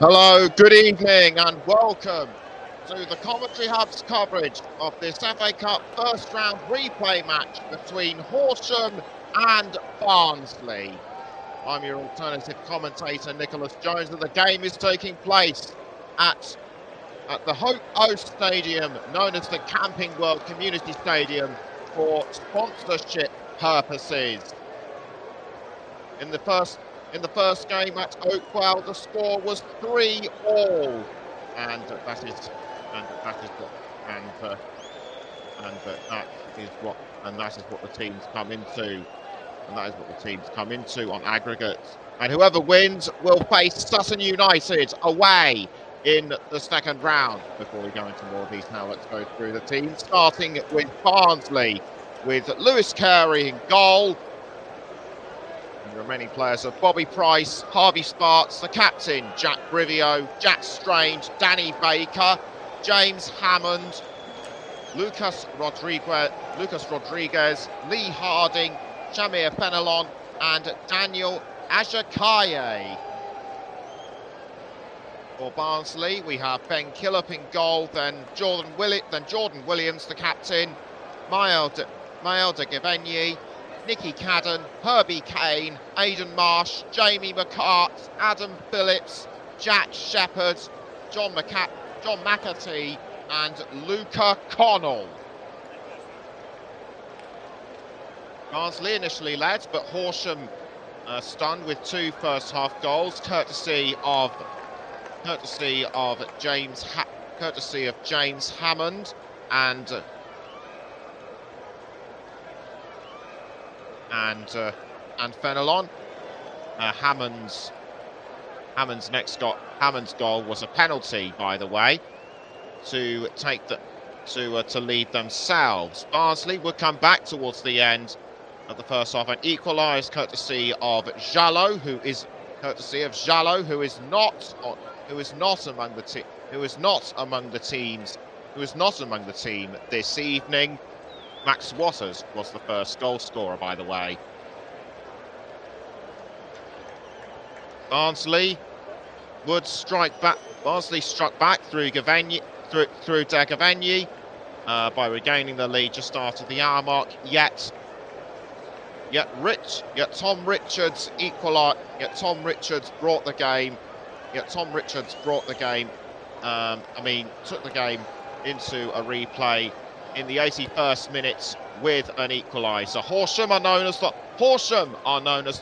Hello, good evening and welcome to the Commentary Hub's coverage of this FA Cup first round replay match between Horsham and Barnsley. I'm your alternative commentator, Nicholas Jones, and the game is taking place at the Hope O Stadium, known as the Camping World Community Stadium, for sponsorship purposes. In the first game at Oakwell, the score was 3-3, and that is what the teams come into, on aggregate. And whoever wins will face Sutton United away in the second round. Before we go into more detail, let's go through the teams, starting with Barnsley, with Lewis Carey in goal. The remaining players are Bobby Price, Harvey Sparks, the captain, Jack Brivio, Jack Strange, Danny Baker, James Hammond, Lucas Rodriguez, Lee Harding, Shamir Fenelon, and Daniel Ajakaye. For Barnsley, we have Ben Killop in goal, then Jordan Williams, the captain, Mael de Gavenyi, Nicky Cadden, Herbie Kane, Aidan Marsh, Jamie McCart, Adam Phillips, Jack Shepherd, John McAtee, and Luca Connell. Barnsley initially led, but Horsham stunned with two first-half goals, courtesy of James Hammond and Fenelon. Hammond's goal was a penalty, by the way, to lead themselves. Barnsley would come back towards the end of the first half and equalise, courtesy of Jallo, who is not among the team this evening. Max Waters was the first goal scorer, by the way. Barnsley struck back through De Gavenyi by regaining the lead just after the hour mark. Yet Tom Richards brought the game. Took the game into a replay in the 81st minute with an equaliser. Horsham are known as the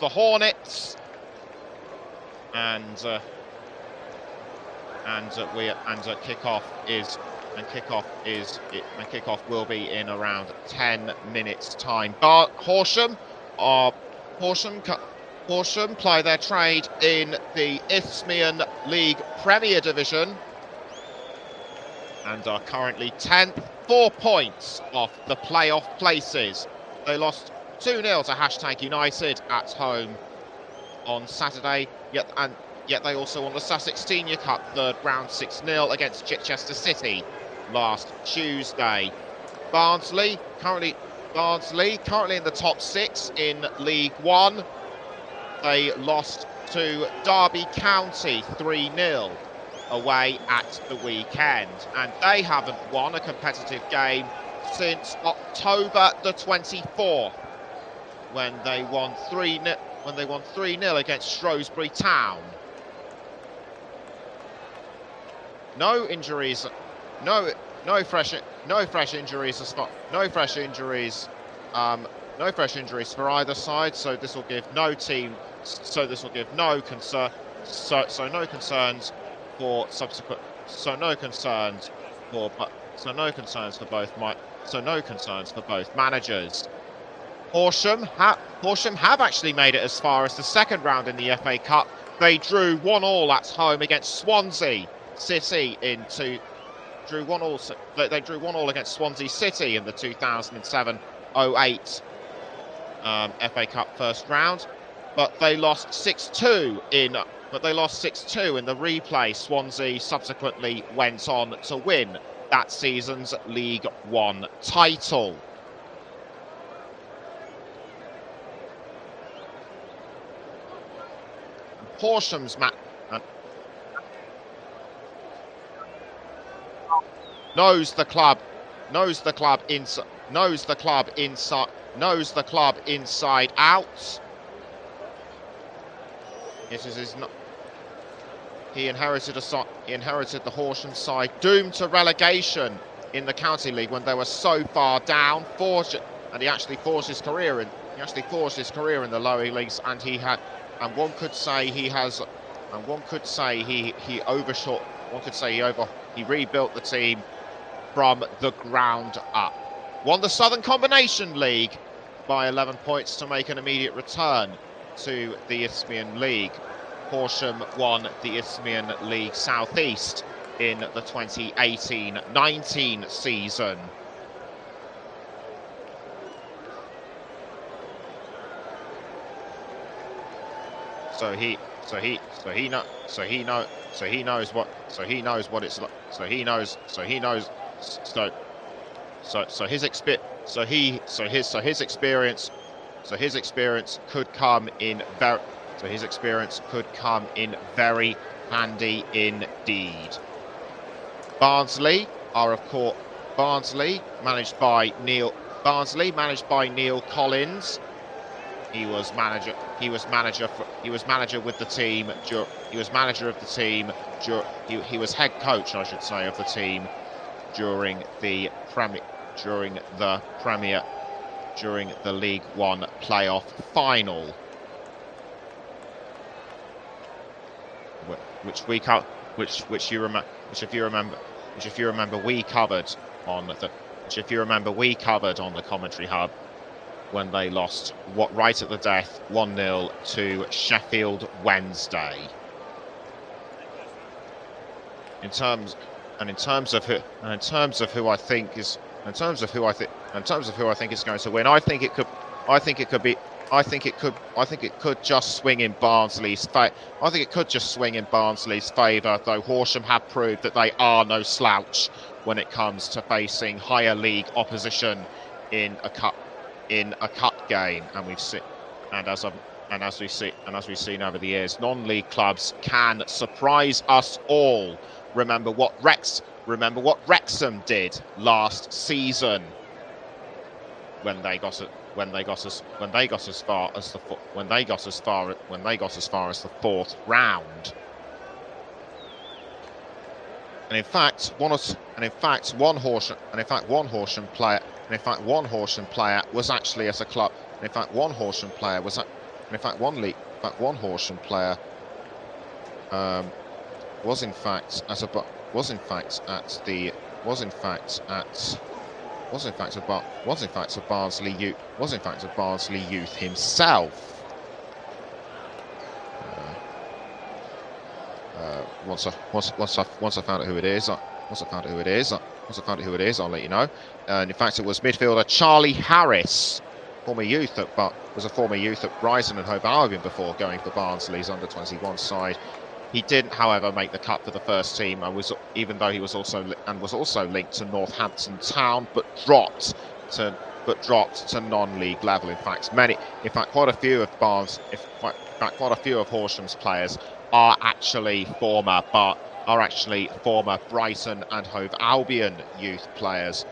Hornets, and kickoff will be in around 10 minutes' time. But Horsham ply their trade in the Isthmian League Premier Division and are currently 10th, 4 points off the playoff places. They lost 2-0 to #United at home on Saturday, yet they also won the Sussex Senior Cup third round 6-0 against Chichester City last Tuesday. Barnsley currently in the top 6 in League One. They lost to Derby County 3-0 away at the weekend, and they haven't won a competitive game since October the 24th, when they won 3-0 against Shrewsbury Town. No fresh injuries for either side, so this will give no concerns for both managers. Horsham have actually made it as far as the second round in the FA Cup. They drew 1-1 at home against Swansea City They drew 1-1 against Swansea City in the 2007-08 FA Cup first round, but they lost 6-2 in the replay. Swansea subsequently went on to win that season's League One title. Horsham's knows the club inside, knows the club inside out. It is not. He inherited the Horsham side, doomed to relegation in the County League when they were so far down. And he actually forged his career in the lower leagues, and one could say he rebuilt the team from the ground up. Won the Southern Combination League by 11 points to make an immediate return to the Isthmian League. Horsham won the Isthmian League South East in the 2018-19 season. So he knows what it's like. His experience could come in very handy indeed. Barnsley managed by Neil Collins. He was manager of the team. He was head coach, I should say, of the team during the League One playoff final, which if you remember we covered on the commentary hub when they lost right at the death 1-0 to Sheffield Wednesday. In terms of who I think is going to win, I think it could just swing in Barnsley's favour. Though Horsham have proved that they are no slouch when it comes to facing higher league opposition in a cup game, and as we've seen over the years, non-league clubs can surprise us all. Remember what Wrexham did last season when they got as far as the fourth round. And in fact, one Horsham player was actually at a club. One Horsham player was a Barnsley youth himself. Once I found out who it is, I'll let you know. And in fact, it was midfielder Charlie Harris, former youth at Brighton and Hove Albion before going for Barnsley's under-21 side. He didn't, however, make the cut for the first team, and was also linked to Northampton Town, but dropped to non-league level. In fact, quite a few of Horsham's players are actually former Brighton and Hove Albion youth players.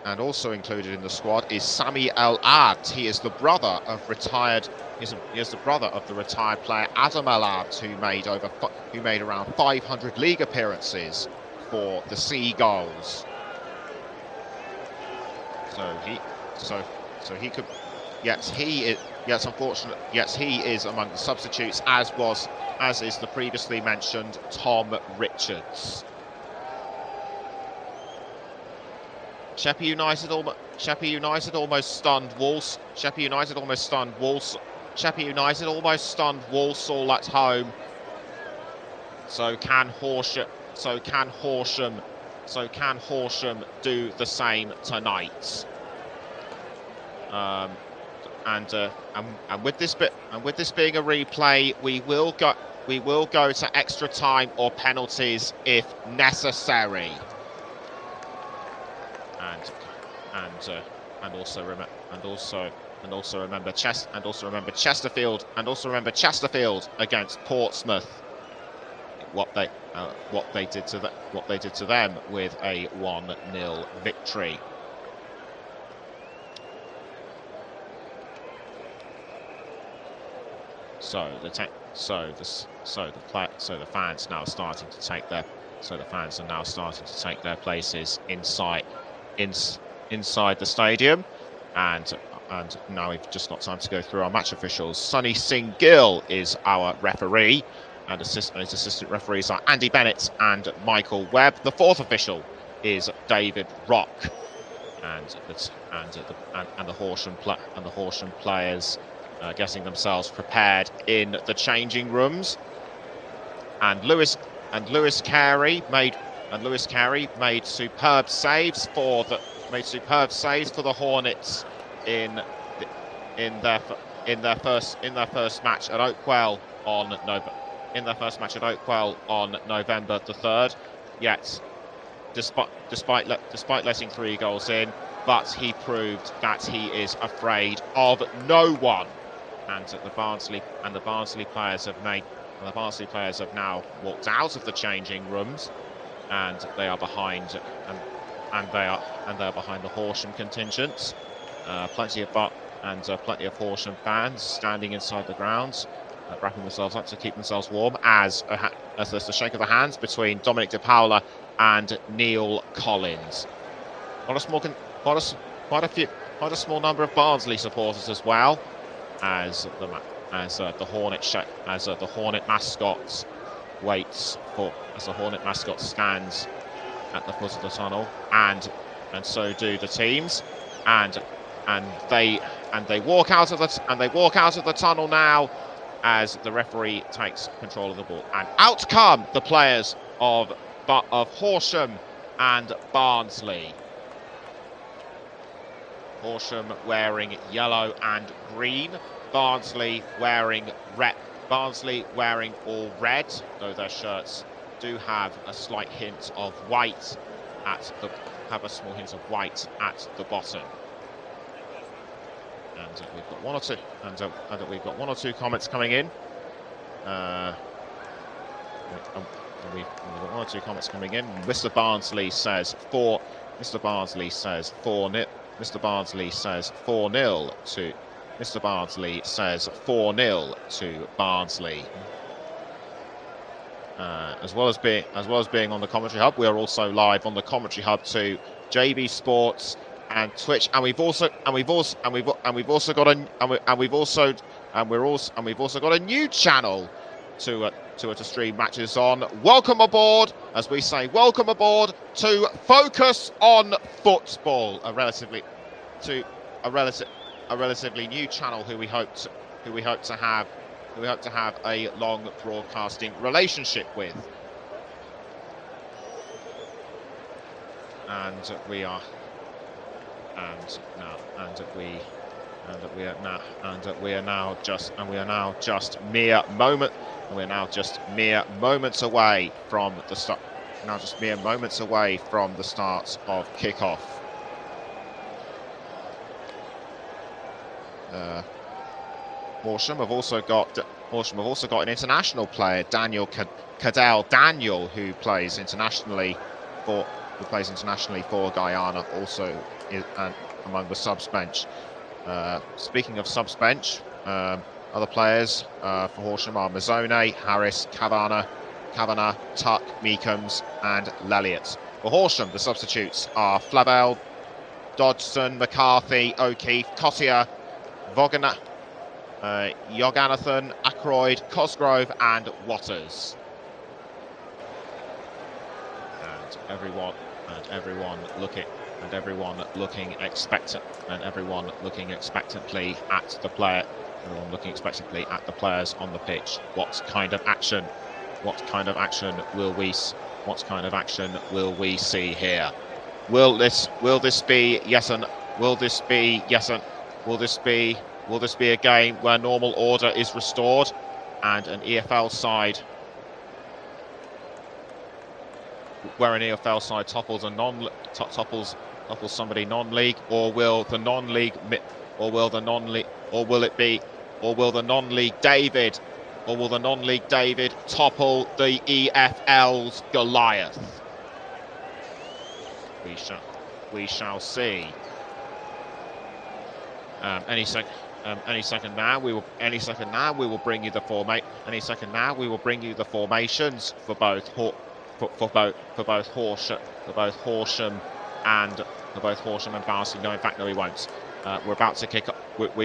And also included in the squad is Sami El Abd. He is the brother of the retired player Adam El Abd, who made around 500 league appearances for the Seagulls. He is among the substitutes, as is the previously mentioned Tom Richards. Sheffield United almost stunned Walsall at home. So can Horsham do the same tonight? And with this being a replay, we will go to extra time or penalties if necessary. And also remember Chesterfield against Portsmouth. what they did to them with a 1-0 victory. So the fans now starting to take their places inside the stadium, and now we've just got time to go through our match officials. Sunny Singh Gill is our referee, and his assistant referees are Andy Bennett and Michael Webb. The fourth official is David Rock, and the Horsham players getting themselves prepared in the changing rooms. And Lewis Carey made superb saves for the Hornets in their first match at Oakwell on November the 3rd. Yet, despite letting 3 goals in, but he proved that he is afraid of no one. And the Barnsley players have now walked out of the changing rooms, and they are behind behind the Horsham contingents. Plenty of Horsham fans standing inside the grounds, wrapping themselves up to keep themselves warm as there's the shake of the hands between Dominic De Paula and Neil Collins. Quite a small number of Barnsley supporters as well, as the Hornet mascot stands at the foot of the tunnel, and so do the teams, and they walk out of the tunnel now as the referee takes control of the ball, and out come the players of Horsham and Barnsley. Horsham wearing yellow and green, Barnsley wearing all red, though their shirts do have a slight hint of white at the bottom. And we've got one or two comments coming in. We've got one or two comments coming in. Mr. Barnsley says 4-0 to Barnsley. As well as being on the commentary hub, we are also live on the commentary hub to JB Sports and Twitch, and we've also got a new channel to stream matches on. Welcome aboard, as we say, welcome aboard to Focus on Football, a relatively new channel who we hope to have a long broadcasting relationship with. We are now just mere moments away from the start. Now just mere moments away from the start of kickoff. Horsham have also got an international player, Daniel Cadell Daniel, who plays internationally for Guyana, also among the subs bench. Speaking of subs bench, other players for Horsham are Mazzone, Harris, Kavanagh, Tuck, Meekums and Lelliot. For Horsham, the substitutes are Flavel, Dodgson, McCarthy, O'Keefe, Cottier, Vogana, Yoganathan, Ackroyd, Cosgrove and Watters. And everyone looking expectantly at the players on the pitch. What kind of action will we see here? Will this be a game where normal order is restored and an EFL side topples somebody non-league, or will the non-league David or will the non-league David topple the EFL's Goliath? We shall see. Any second now we will bring you the formations for both Horsham and Barnsley. No, in fact, no, we won't. We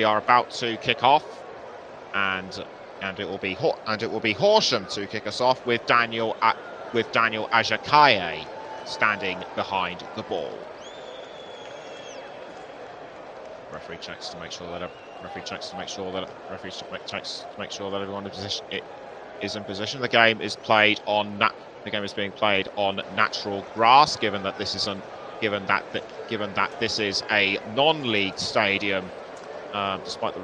are about to kick off, and it will be Horsham to kick us off with Daniel Ajakaye standing behind the ball. Referee checks to make sure that everyone is in position. The game is being played on natural grass, given that this is a non-league stadium, despite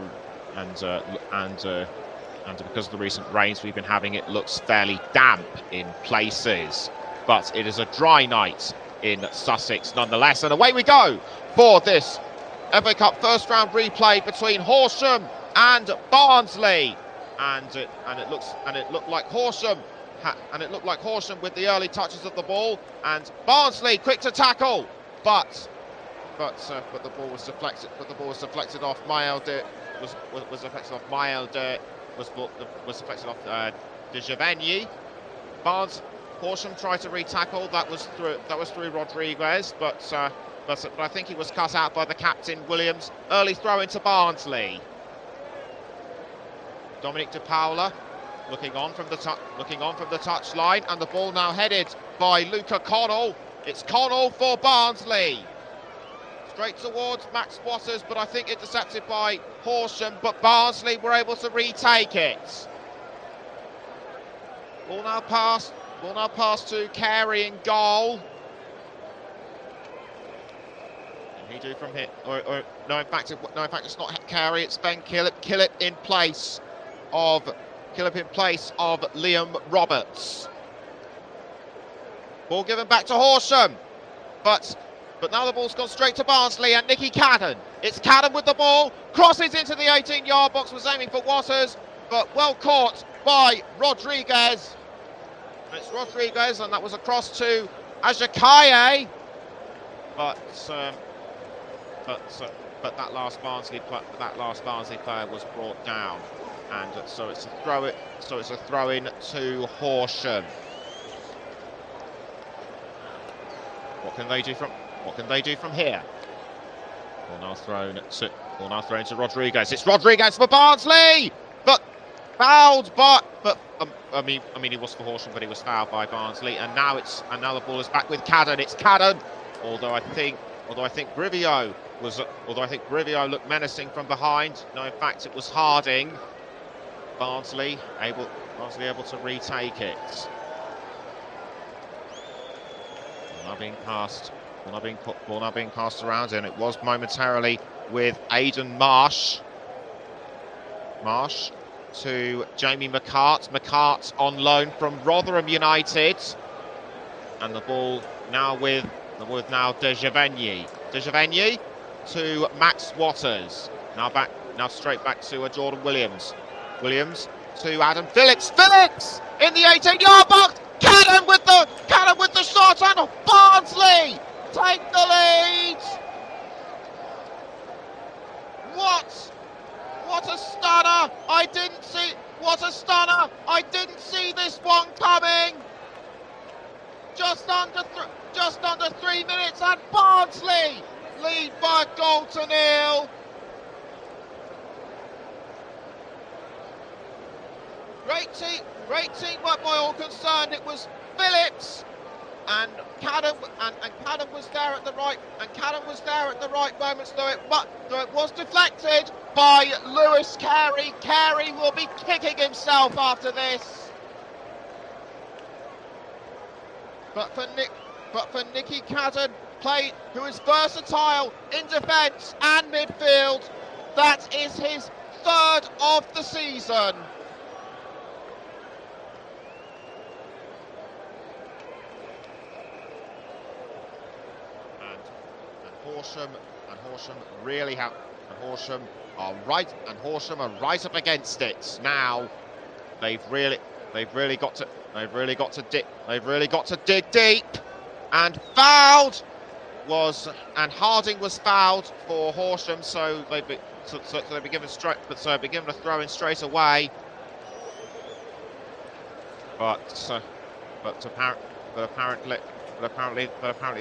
because of the recent rains we've been having, it looks fairly damp in places. But it is a dry night in Sussex nonetheless, and away we go for this FA Cup first round replay between Horsham and Barnsley, and it looked like Horsham with the early touches of the ball, and Barnsley quick to tackle, but the ball was deflected. Off De Givenny. Horsham tried to re-tackle. That was through Rodriguez, but I think he was cut out by the captain Williams. Early throw into Barnsley. Dominic De Paula looking on from the touchline, and the ball now headed by Luca Connell. It's Connell for Barnsley. Straight towards Max Waters, but I think intercepted by Horsham, but Barnsley were able to retake it. Ball now passed to Carey in goal. He do from here, or no? In fact, it's not Carey. It's Ben Killip. Killip in place of Liam Roberts. Ball given back to Horsham, but now the ball's gone straight to Barnsley and Nicky Cadden. It's Cadden with the ball, crosses into the 18-yard box, was aiming for Waters, but well caught by Rodriguez. And it's Rodriguez, and that was a cross to Ajakaye, but that last Barnsley player was brought down, and so it's a throw in to Horsham. What can they do from here? Ball now thrown to Rodriguez. It's Rodriguez for Barnsley, but fouled. But I mean he was for Horsham, but he was fouled by Barnsley, and now the ball is back with Cadden. It's Cadden, although I think Brivio looked menacing from behind. No, in fact, it was Harding. Barnsley able to retake it. Ball now being passed around, and it was momentarily with Aidan Marsh. Marsh to Jamie McCart. McCart on loan from Rotherham United, and the ball now with De Givenny. De Givenny to Max Waters. Now straight back to Jordan Williams. Williams to Adam Phillips. Phillips in the 18-yard box. Cadden with the shot, and Barnsley take the lead. What a stunner! I didn't see this one coming. Just under 3 minutes, and Barnsley lead by a goal to nil. Great teamwork by all concerned. It was Phillips and Cadden, and Cadden was there at the right moments, though it was deflected by Lewis Carey. Carey will be kicking himself after this. But for Nicky Cadden, who is versatile in defence and midfield, that is his third of the season. Horsham are right up against it now. they've really got to dig deep, and Harding was fouled for Horsham, so they'd be given a throw in straight away. But apparently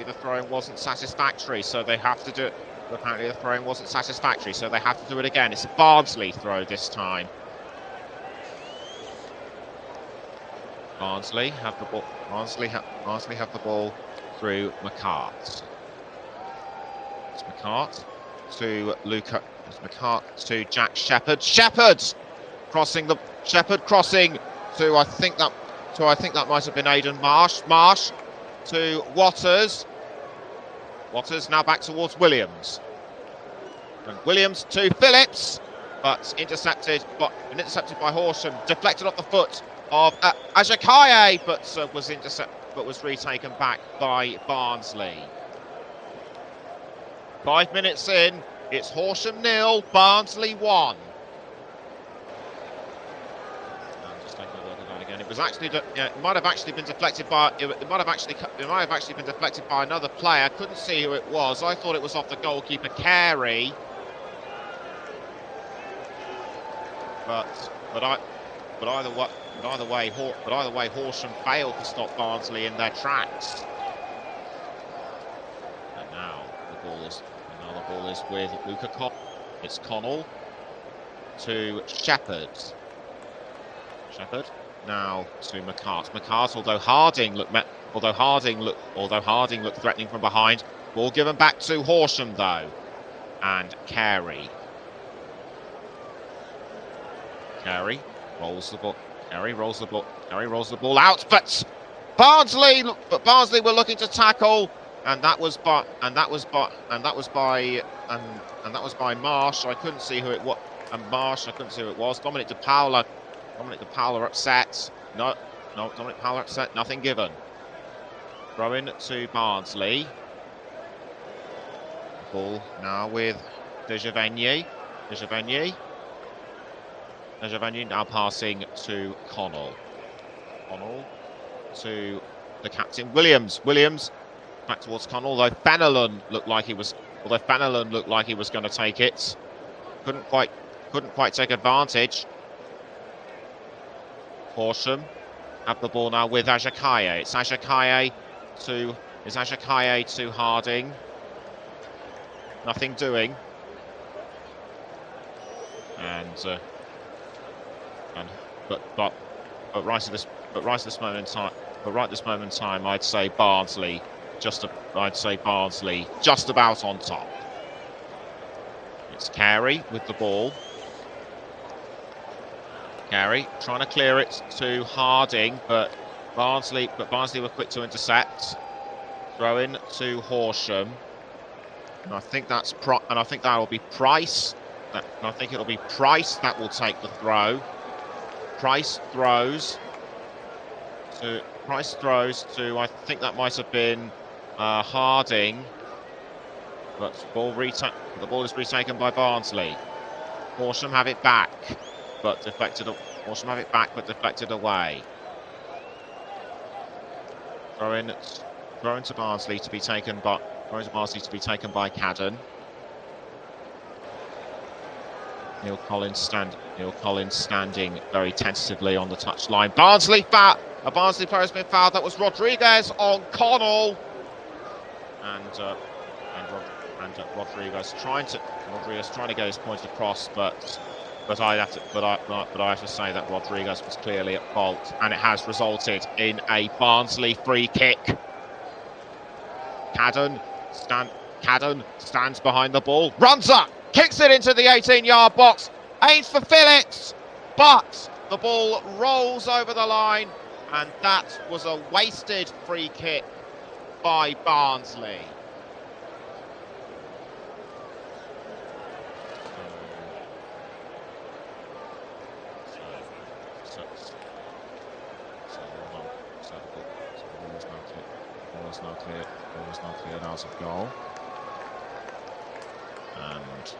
the throwing wasn't satisfactory, so they have to do it. But apparently the throwing wasn't satisfactory, so they have to do it again. It's a Barnsley throw this time. Barnsley have the ball. Barnsley have the ball through McCart. It's McCart to Luca. It's McCart to Jack Shepherd. Shepherd crossing to I think that might have been Aidan Marsh. Marsh to Waters. Waters now back towards Williams. And Williams to Phillips, but intercepted by Horsham. Deflected off the foot of Ajakaye, but was retaken back by Barnsley. 5 minutes in, it's Horsham 0, Barnsley 1. Just taking a look at that again. It was actually, it might have actually been deflected by. It might have actually been deflected by another player. I couldn't see who it was. I thought it was off the goalkeeper, Carey. But either way, Horsham failed to stop Barnsley in their tracks. And now the ball is with Luca Connell. It's Connell to Shepherd. Shepherd now to McCart. McCart, although Harding looked threatening from behind. Ball given back to Horsham though, and Carey. Carey rolls the ball out, but Barnsley were looking to tackle, and that was by Marsh. I couldn't see who it was. And Marsh, I couldn't see who it was. Dominic De Paula upset. No, Dominic Paula upset. Nothing given. Throw in to Barnsley. Ball now with Dejavenier. Dejavenier now passing to Connell. Connell to the captain, Williams. Williams back towards Connell, although Fenelon looked like he was going to take it. Couldn't quite take advantage. Horsham have the ball now with Ajakaye. It's Ajakaye to Harding. Nothing doing. But right at this moment in time, I'd say Barnsley just about on top. It's Carey with the ball. Carey trying to clear it to Harding, but Barnsley were quick to intercept. Throw in to Horsham, and I think that'll be Price. I think it'll be Price that will take the throw. Price throws to, I think that might have been Harding, but the ball is retaken by Barnsley. Horsham have it back, but deflected away. Throw in to Barnsley to be taken by Cadden. Neil Collins standing very tentatively on the touchline. A Barnsley player has been fouled. That was Rodriguez on Connell, and Rodriguez trying to get his point across, but I have to say that Rodriguez was clearly at fault, and it has resulted in a Barnsley free kick. Cadden stands behind the ball, runs up, kicks it into the 18-yard box, aims for Phillips, but the ball rolls over the line, and that was a wasted free kick by Barnsley. Ball is now cleared out of goal. And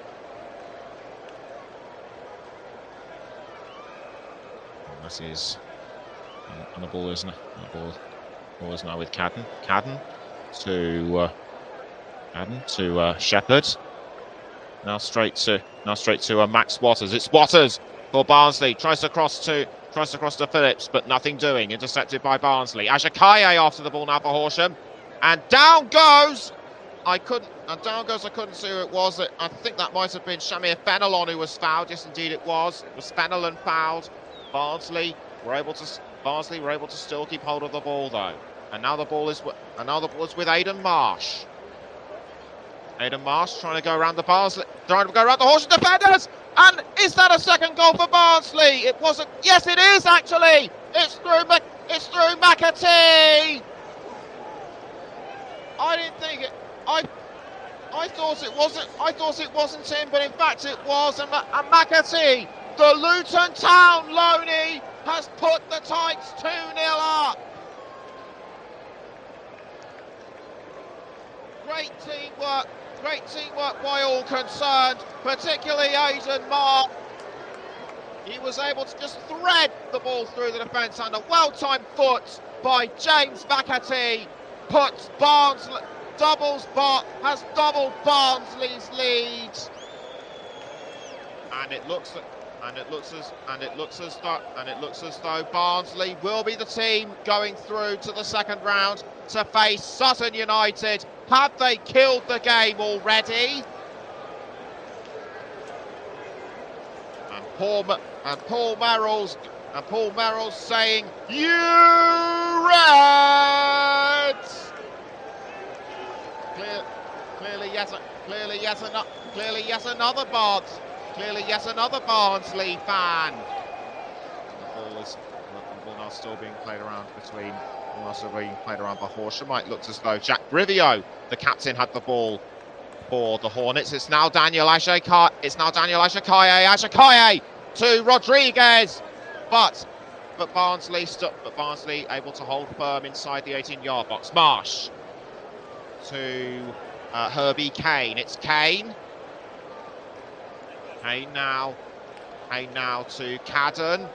That is, and the ball is now. The ball is now with Cadden. Cadden to Shepherd. Now straight to Max Waters. It's Waters for Barnsley. Tries to cross to Phillips, but nothing doing. Intercepted by Barnsley. Ajakaye after the ball now for Horsham, and down goes. I couldn't see who it was. I think that might have been Shamir Fenelon who was fouled. Yes, indeed it was. It was Fenelon fouled. Barnsley were able to still keep hold of the ball though. And now the ball is with Aidan Marsh. Aidan Marsh trying to go around the Horsham defenders. And is that a second goal for Barnsley? It wasn't. Yes, it is actually. It's through McAtee. I didn't think it. I thought it wasn't him, but in fact it was. And McAtee, the Luton Town loanee, has put the Tykes 2-0 up. Great teamwork by all concerned, particularly Aidan Marsh. He was able to just thread the ball through the defence, and a well-timed foot by James McAtee has doubled Barnsley's lead. And it looks as though Barnsley will be the team going through to the second round to face Sutton United. Have they killed the game already? And Paul Merrill's saying, "You Reds!" Clearly yet another Barnsley fan. The ball now still being played around by Horsham. It looks as though Jack Brivio, the captain, had the ball for the Hornets. It's now Daniel Ajakaye. Ajakaye to Rodriguez, but Barnsley able to hold firm inside the 18-yard box. Marsh to Herbie Kane. It's Kane. Kane now to Cadden.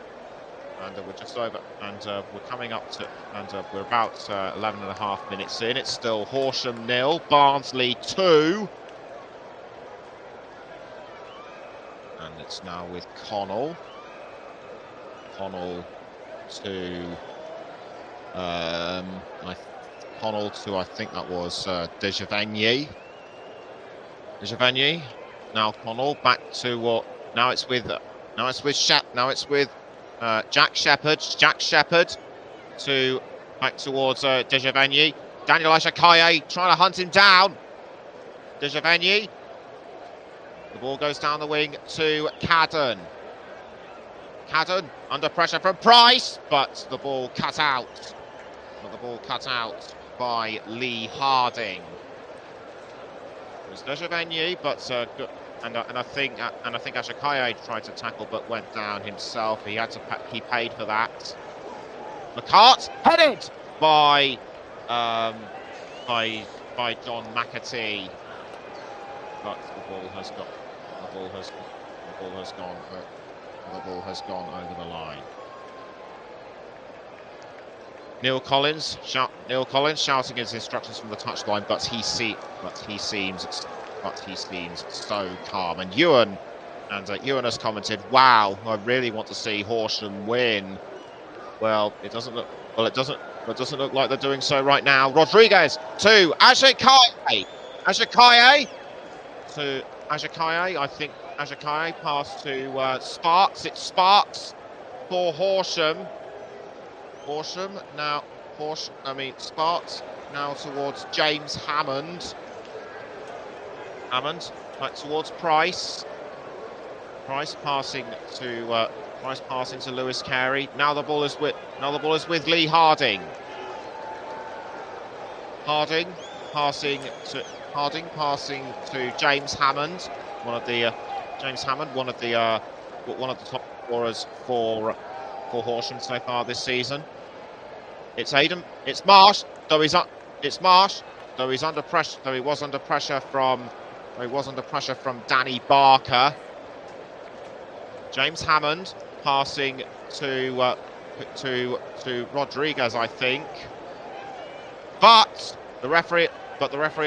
And we're just over, and we're coming up to, and we're about 11.5 minutes in. It's still Horsham 0, Barnsley 2. And it's now with Connell. Connell to I think that was Dejavigny. Now Connell back to what? Now it's with Jack Shepherd to back towards Dejavigny. Daniel Ajakaye trying to hunt him down. Dejavigny. The ball goes down the wing to Cadden. Cadden under pressure from Price, but the ball cut out. By Lee Harding. It was Dejavigny, but and I think Ajakaye tried to tackle but went down himself. He paid for that. McCart headed by John McAtee, but the ball has gone over the line. Neil Collins shouting his instructions from the touchline, but he seems so calm. And Ewan has commented, "Wow, I really want to see Horsham win." Well, it doesn't look like they're doing so right now. Rodriguez to Ajakaye. Ajakaye to Ajakaye. I think Ajakaye passed to Sparks. It's Sparks for Horsham. Sparks now towards James Hammond. Hammond back towards Price. Price passing to Lewis Carey. Now the ball is with Lee Harding. Harding passing to James Hammond, one of the top scorers for Horsham so far this season. It's Marsh. It's Marsh. Though he was under pressure from Danny Barker. James Hammond passing to Rodriguez, I think. But the referee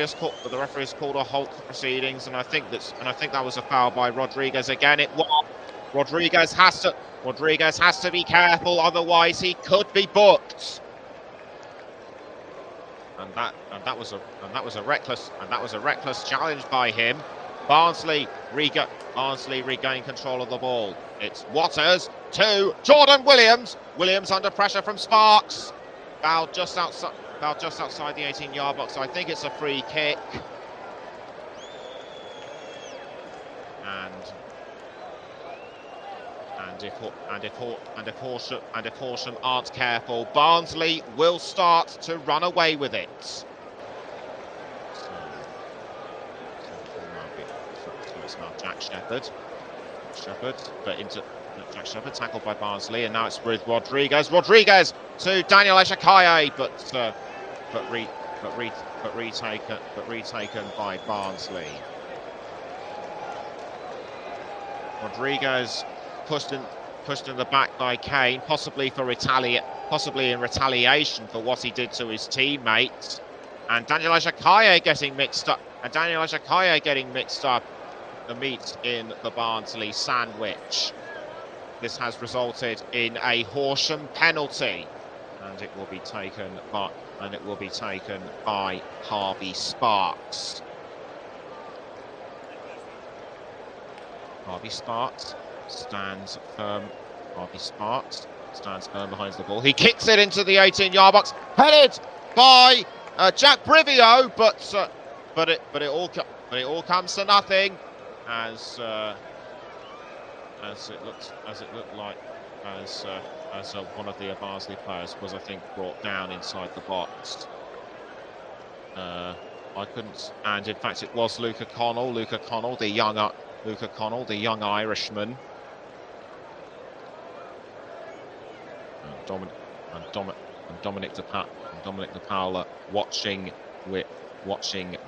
has called a halt to proceedings, and I think that was a foul by Rodriguez again. It was. Rodriguez has to be careful, otherwise he could be booked. And that was a reckless challenge by him. Barnsley regain control of the ball. It's Waters to Jordan Williams. Williams under pressure from Sparks. Fouled just outside the 18-yard box. I think it's a free kick. And if Horsham aren't careful, Barnsley will start to run away with it. So it's now Jack Shepherd, Jack Shepherd tackled by Barnsley, and now it's with Rodriguez. Rodriguez to Daniel Eshakaye, but retaken by Barnsley. Rodriguez pushed in the back by Kane, possibly in retaliation for what he did to his teammates. And Daniel Eshakaye getting mixed up. The meat in the Barnsley sandwich. This has resulted in a Horsham penalty, and it will be taken by Harvey Sparks. Harvey Sparks stands firm behind the ball. He kicks it into the 18-yard box, headed by Jack Brivio, but it all comes to nothing as one of the Barnsley players was, I think, brought down inside the box. And in fact it was Luca Connell, the young Irishman. Dominic de Paula watching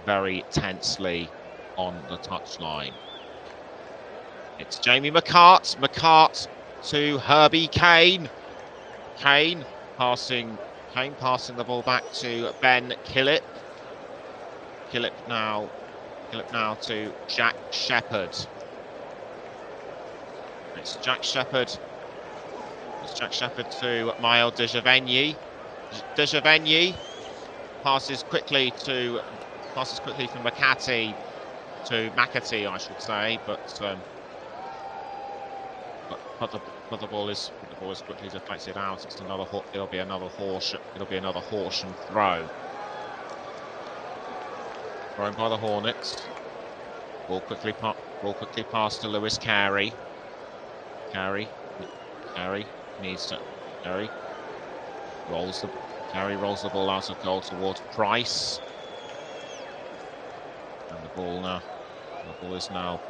very tensely on the touchline. It's Jamie McCart to Herbie Kane. Kane passing the ball back to Ben Killip. Killip now to Jack Shepherd. It's Jack Shepherd to Maël Dejavigny. Dejavigny passes quickly from McAtee, I should say, but the ball is quickly deflected out. It'll be another Horsham throw. Thrown by the Hornets. Ball quickly passed to Lewis Carey. Carey rolls the ball out of goal towards Price. And the ball is now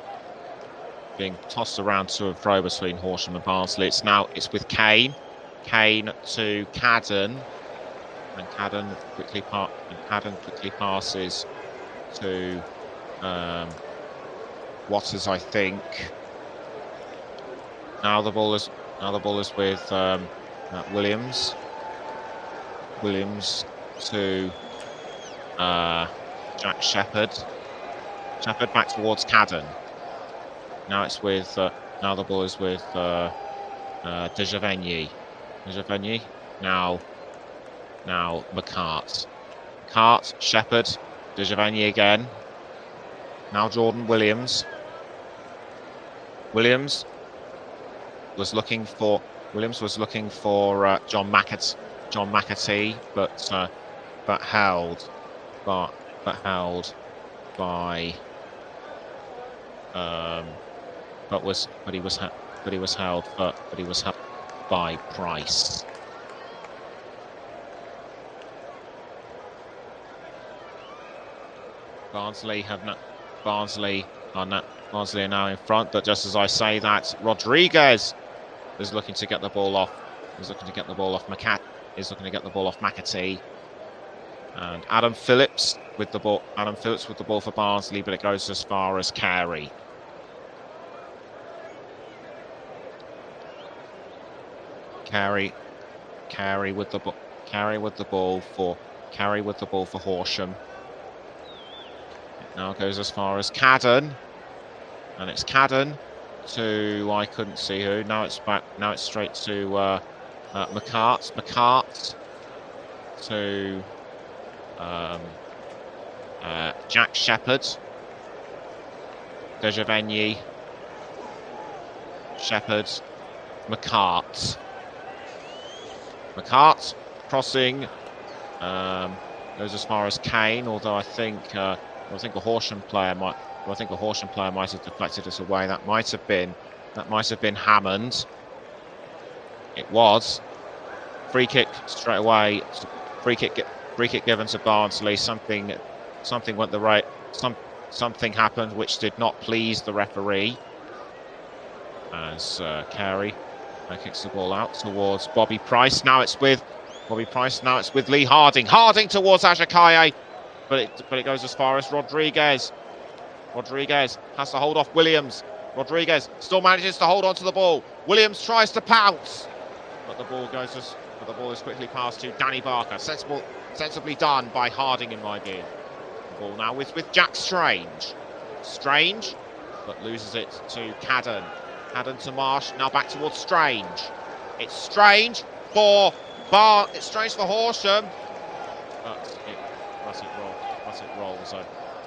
being tossed around to and fro between Horsham and Barnsley. It's with Kane. Kane to Cadden. And Cadden quickly passes to Waters, I think. Now the ball is with Williams. Williams to Jack Shepherd. Shepherd back towards Cadden. Now it's with now the ball is with Dejavigny. Now McCart. Shepherd. Dejavigny again. Now Jordan Williams. Williams was looking for John McAtee, but held by he was held by Price. Barnsley are now in front, but just as I say that, Rodriguez is looking to get the ball off. McAtee, and Adam Phillips with the ball. For Barnsley, but it goes as far as Carey. Carey with the ball for Horsham. It now goes as far as Cadden, and it's Cadden to I couldn't see who. Now it's back. Now it's straight to McCart. McCart to Jack Shepherd. Dejavigny. Shepherd. McCart. McCart crossing goes as far as Kane, although I think a Horsham player might have deflected us away. That might have been Hammond. It was free kick straight away. Free kick given to Barnsley. Something went the right. Something happened which did not please the referee. As Carey kicks the ball out towards Bobby Price. Now it's with Lee Harding. Harding towards Ajakaye, but it goes as far as Rodriguez. Rodriguez has to hold off Williams. Rodriguez still manages to hold on to the ball. Williams tries to pounce, but the ball is quickly passed to Danny Barker. Sensibly done by Harding, in my view. The ball now with Jack Strange. Strange, but loses it to Cadden. Cadden to Marsh. Now back towards Strange. It's Strange for Horsham.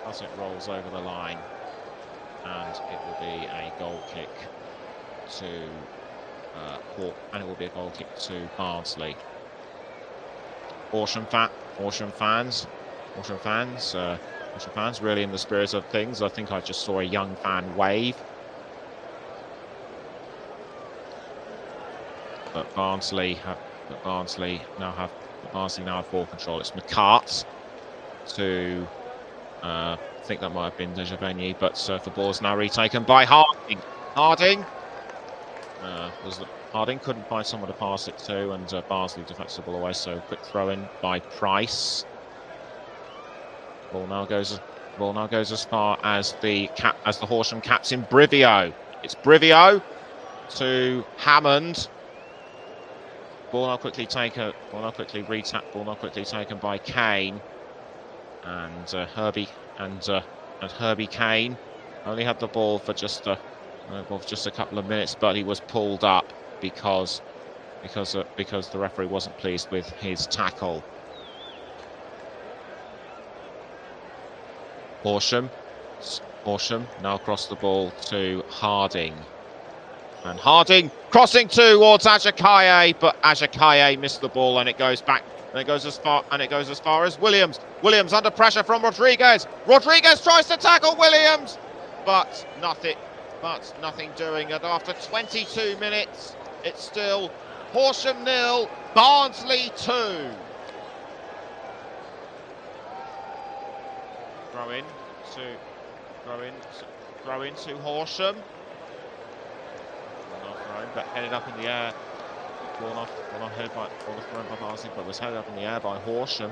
But it rolls over the line, and it will be a goal kick to Barnsley. Horsham fans really in the spirit of things. I think I just saw a young fan wave. But Barnsley now have ball control. It's McCart to I think that might have been Dejavigny, but the ball is now retaken by Harding. Harding couldn't find someone to pass it to, and Barnsley deflects the ball away. So quick throw in by Price. Ball now goes as far as the Horsham captain Brivio. It's Brivio to Hammond. Ball now quickly taken by Kane, and Herbie Kane only had the ball for just a couple of minutes, but he was pulled up because the referee wasn't pleased with his tackle. Horsham now across the ball to Harding. And Harding crossing towards Ajakaye, but Ajakaye missed the ball, and it goes back. And it goes as far as Williams. Williams under pressure from Rodriguez. Rodriguez tries to tackle Williams, but nothing doing. And after 22 minutes, it's still Horsham 0, Barnsley 2. Throw in to Horsham. But headed up in the air. Ball thrown by Barnsley, but was headed up in the air by Horsham.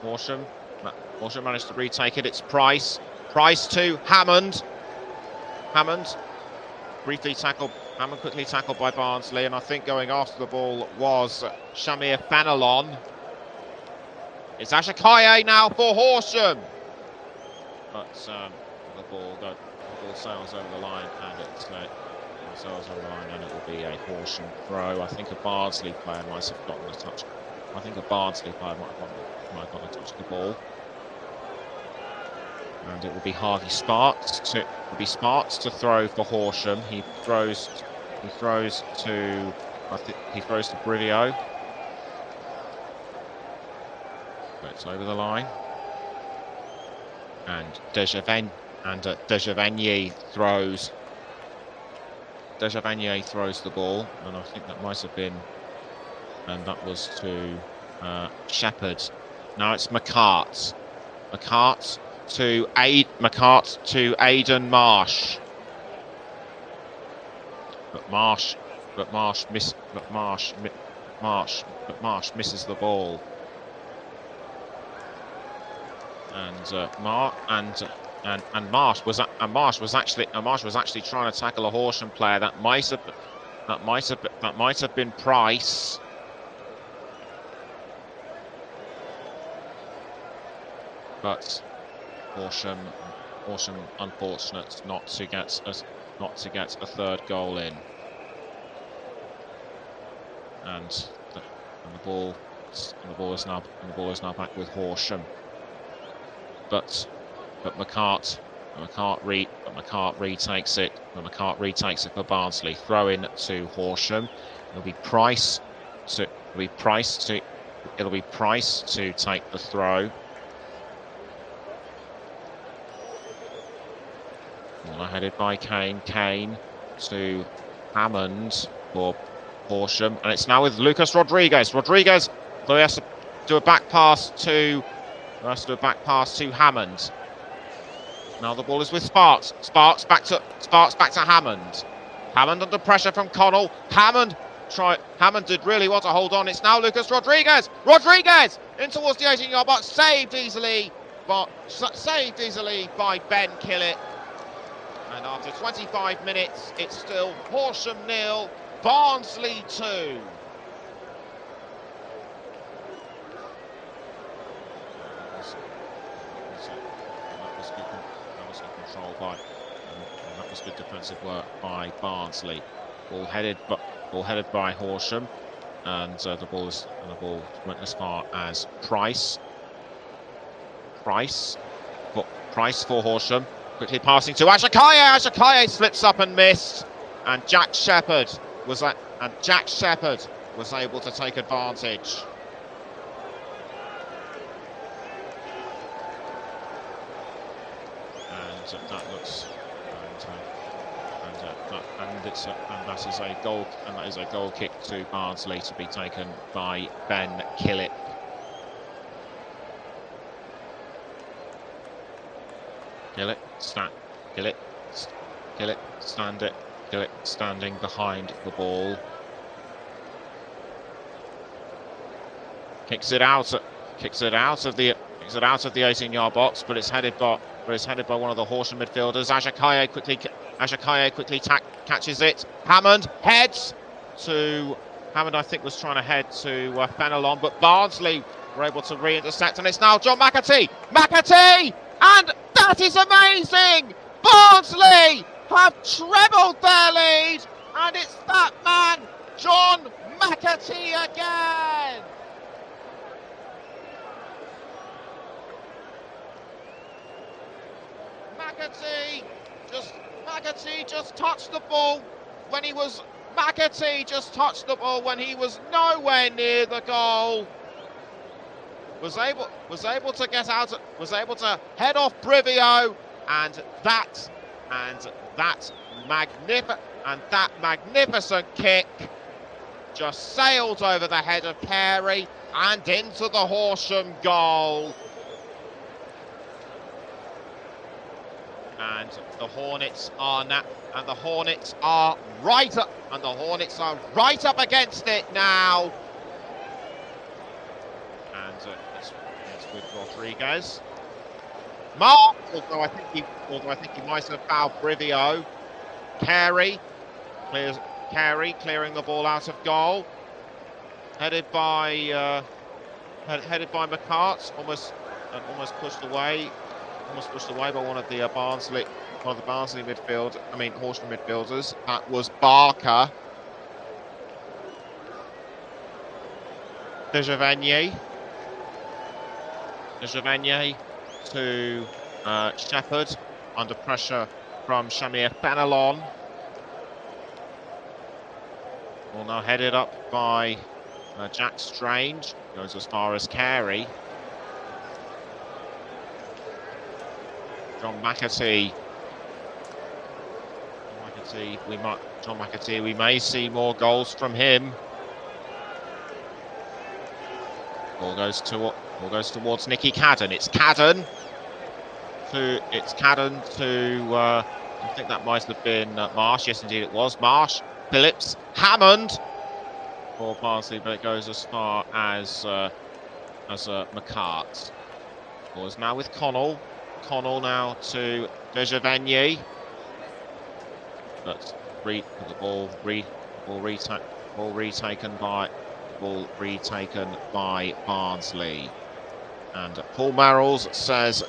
Horsham managed to retake it. It's Price. Price to Hammond. Hammond quickly tackled by Barnsley, and I think going after the ball was Shamir Fenelon. It's Ajakaye now for Horsham. But the ball sails over the line, and it will be a Horsham throw. I think a Barnsley player might have gotten a touch. might have gotten a touch of the ball. And it will be Harvey Sparks to throw for Horsham. He throws to Brivio. But it's over the line. And Dejavigny throws the ball, and I think that might have been, and that was to Shepherd. Now it's McCart to Aidan Marsh. But Marsh misses the ball. And Marsh was actually trying to tackle a Horsham player that might That might have been Price. But Horsham unfortunate not to get a third goal in. And the ball is now back with Horsham. But McCart retakes it. McCart retakes it for Barnsley. Throw in to Horsham. It'll be Price to take the throw. Well, headed by Kane. Kane to Hammond for Horsham, and it's now with Lucas Rodriguez. Rodriguez, so he has to do a back pass to Hammond. Now the ball is with Sparks. Sparks back to Hammond. Hammond under pressure from Connell. Hammond did really well to hold on. It's now Lucas Rodriguez. Rodriguez in towards the 18-yard box, saved easily by Ben Killett. And after 25 minutes, it's still Horsham 0, Barnsley 2. That was good defensive work by Barnsley. Ball headed by Horsham, and the ball went as far as Price. Price for Horsham. Quickly passing to Ashakaye. Ashakaye slips up and missed, and Jack Shepherd was able to take advantage. And that looks, that is a goal kick to Barnsley to be taken by Ben Killett. Killett standing behind the ball. Kicks it out of the 18-yard box, but it's headed by one of the Horsham midfielders. Ashakaye quickly catches it. Hammond heads to Hammond. I think was trying to head to Fenelon, but Barnsley were able to re-intercept, and it's now John McAtee, and that is amazing! Barnsley have trebled their lead, and it's that man, John McAtee again! McAtee just touched the ball when he was nowhere near the goal. Was able to get out, was able to head off Brivio, and that magnificent kick just sailed over the head of Carey and into the Horsham goal. And the Hornets are right up against it now. And it's with Rodriguez. Mark, although I think he might have fouled Brivio. Carey clearing the ball out of goal. Headed by McCart, almost pushed away by one of the Barnsley Horsham midfielders. That was Barker. Dejavenier to Shepherd, under pressure from Shamir Fenelon. Well, now headed up by Jack Strange, goes as far as Carey. John McAtee, we may see more goals from him. Ball goes towards Nicky Cadden. It's Cadden to I think that might have been Marsh. Yes, indeed it was Marsh. Phillips, Hammond for Barnsley, but it goes as far as McCart. Ball is now with Connell. Connell now to Dejavenier, but the ball Ball retaken by Barnsley. And Paul Merrills says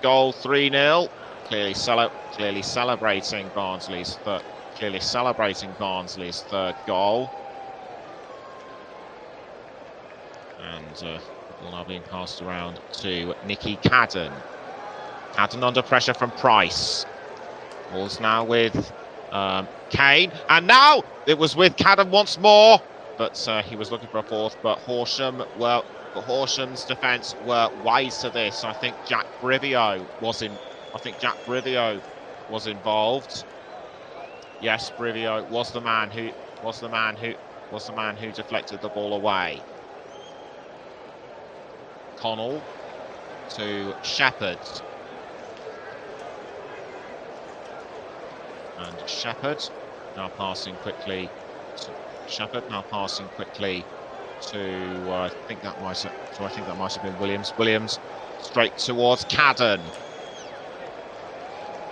goal 3-0. Clearly celebrating Barnsley's third goal. And ball now being passed around to Nicky Cadden. Cadden under pressure from Price. Ball's now with Kane, and now it was with Cadden once more, but he was looking for a fourth. But Horsham's defence were wise to this. I think Jack Brivio was involved. Yes, Brivio was the man who deflected the ball away. Connell to Shepherd. And Shepherd now passing quickly to I think that might have been Williams. Williams straight towards Cadden.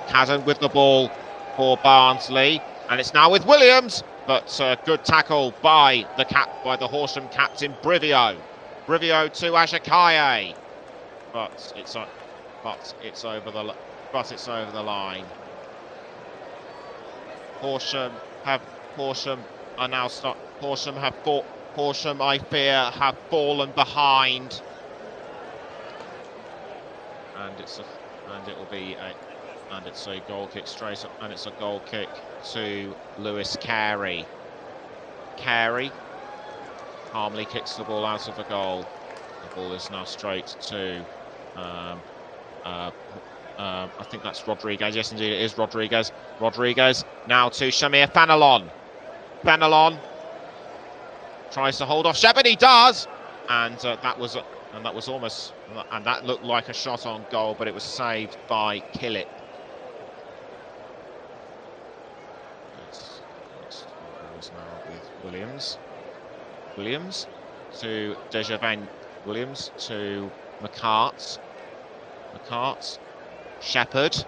Cadden with the ball for Barnsley, and it's now with Williams, but good tackle by the Horsham captain Brivio. Brivio to Ajakaye, but it's over the line. Horsham, I fear, have fallen behind, and it's a goal kick straight up, and it's a goal kick to Lewis Carey. Carey calmly kicks the ball out of the goal. The ball is now straight to I think that's Rodriguez. Yes, indeed, it is Rodriguez. Rodriguez now to Shamir Fenelon. Fenelon tries to hold off Shepherd. He does, and that looked like a shot on goal, but it was saved by Killip. It's now with Williams. Williams to Dejavan. Williams to McCart. McCart. Shepherd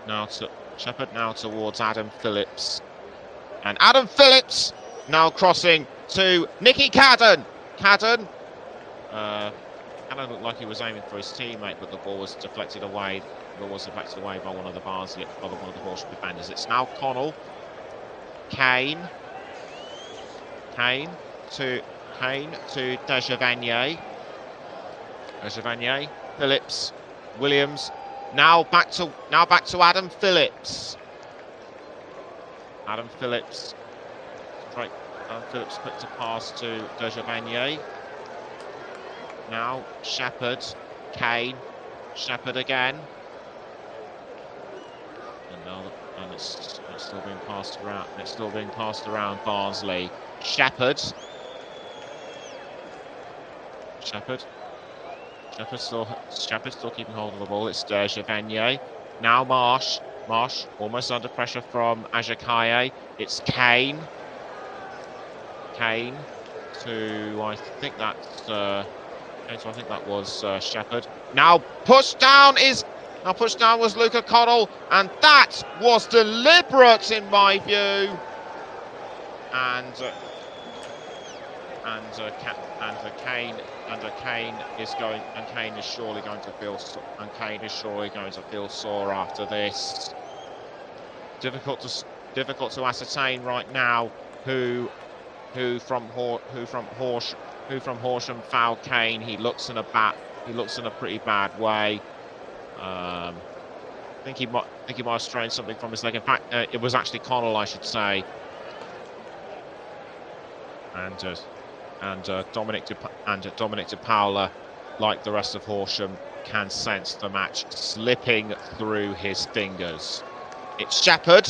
now towards Adam Phillips, and Adam Phillips now crossing to Nicky Cadden. Cadden looked like he was aiming for his teammate, but the ball was deflected away. The ball was deflected away by one of the Horsham defenders. It's now Connell. Kane to Dejavanier. Phillips, Williams, now back to Adam Phillips. Adam Phillips quick to pass to Dejavanier. Now Shepherd, Kane, Shepherd again, and it's still being passed around. It's still being passed around Barnsley. Shepherd still keeping hold of the ball. It's Dejavanier. Now Marsh almost under pressure from Ajakaye. It's Kane to I think that was Shepherd. Now pushed down was Luca Connell, and that was deliberate in my view. Kane is surely going to feel sore after this. Difficult to ascertain right now who from Horsham fouled Kane. He looks in a pretty bad way. I think he might have strained something from his leg. In fact, it was actually Connell, I should say. And Dominic De Paula, like the rest of Horsham, can sense the match slipping through his fingers. It's Shepherd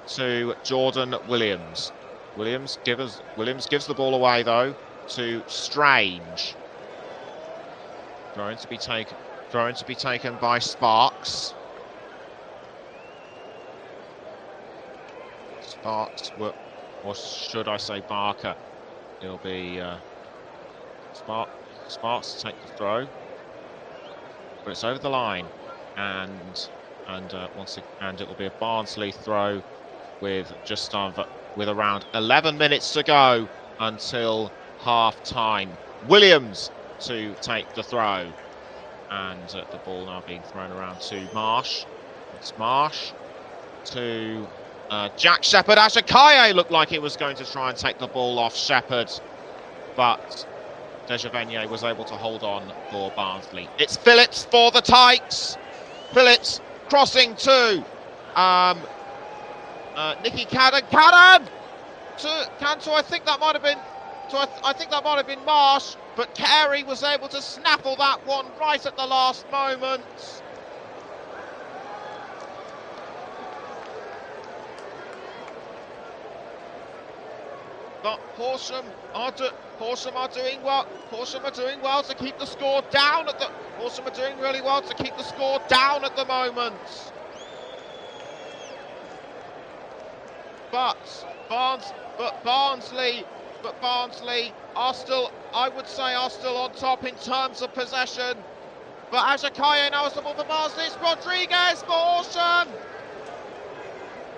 to Jordan Williams. Williams gives the ball away though to Strange. Throwing to be taken by Sparks. Or should I say Barker? It'll be Sparks to take the throw. but it's over the line, and it will be a Barnsley throw with with around 11 minutes to go until half time. Williams to take the throw, and the ball now being thrown around to Marsh. It's Marsh to Jack Shepherd. Ashikaye looked like he was going to try and take the ball off Shepherd, but Dejavenier was able to hold on for Barnsley. It's Phillips for the Tykes. Phillips crossing to Nicky Cadden. Cadden to Cantor. I think that might have been Marsh, but Carey was able to snaffle that one right at the last moment. But Horsham are doing well. Horsham are doing well to keep the score down at the. Horsham are doing really well to keep the score down at the moment. But Barnsley are still, I would say, are still on top in terms of possession. But Ashikaye now has the ball for Barnsley. It's Rodriguez for Horsham,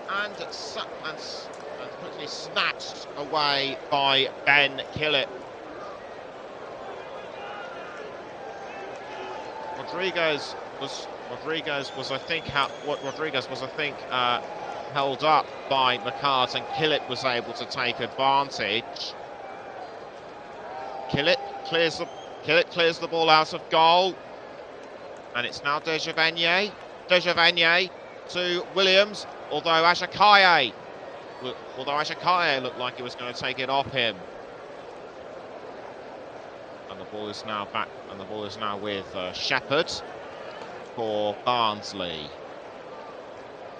and quickly snatched away by Ben Killip. Rodriguez was I think held up by McCart, and Killip was able to take advantage. Killip clears the ball out of goal, and it's now Dejavenier to Williams, although Ashikaye looked like he was going to take it off him. And the ball is now back, and the ball is now with Shepherd for Barnsley.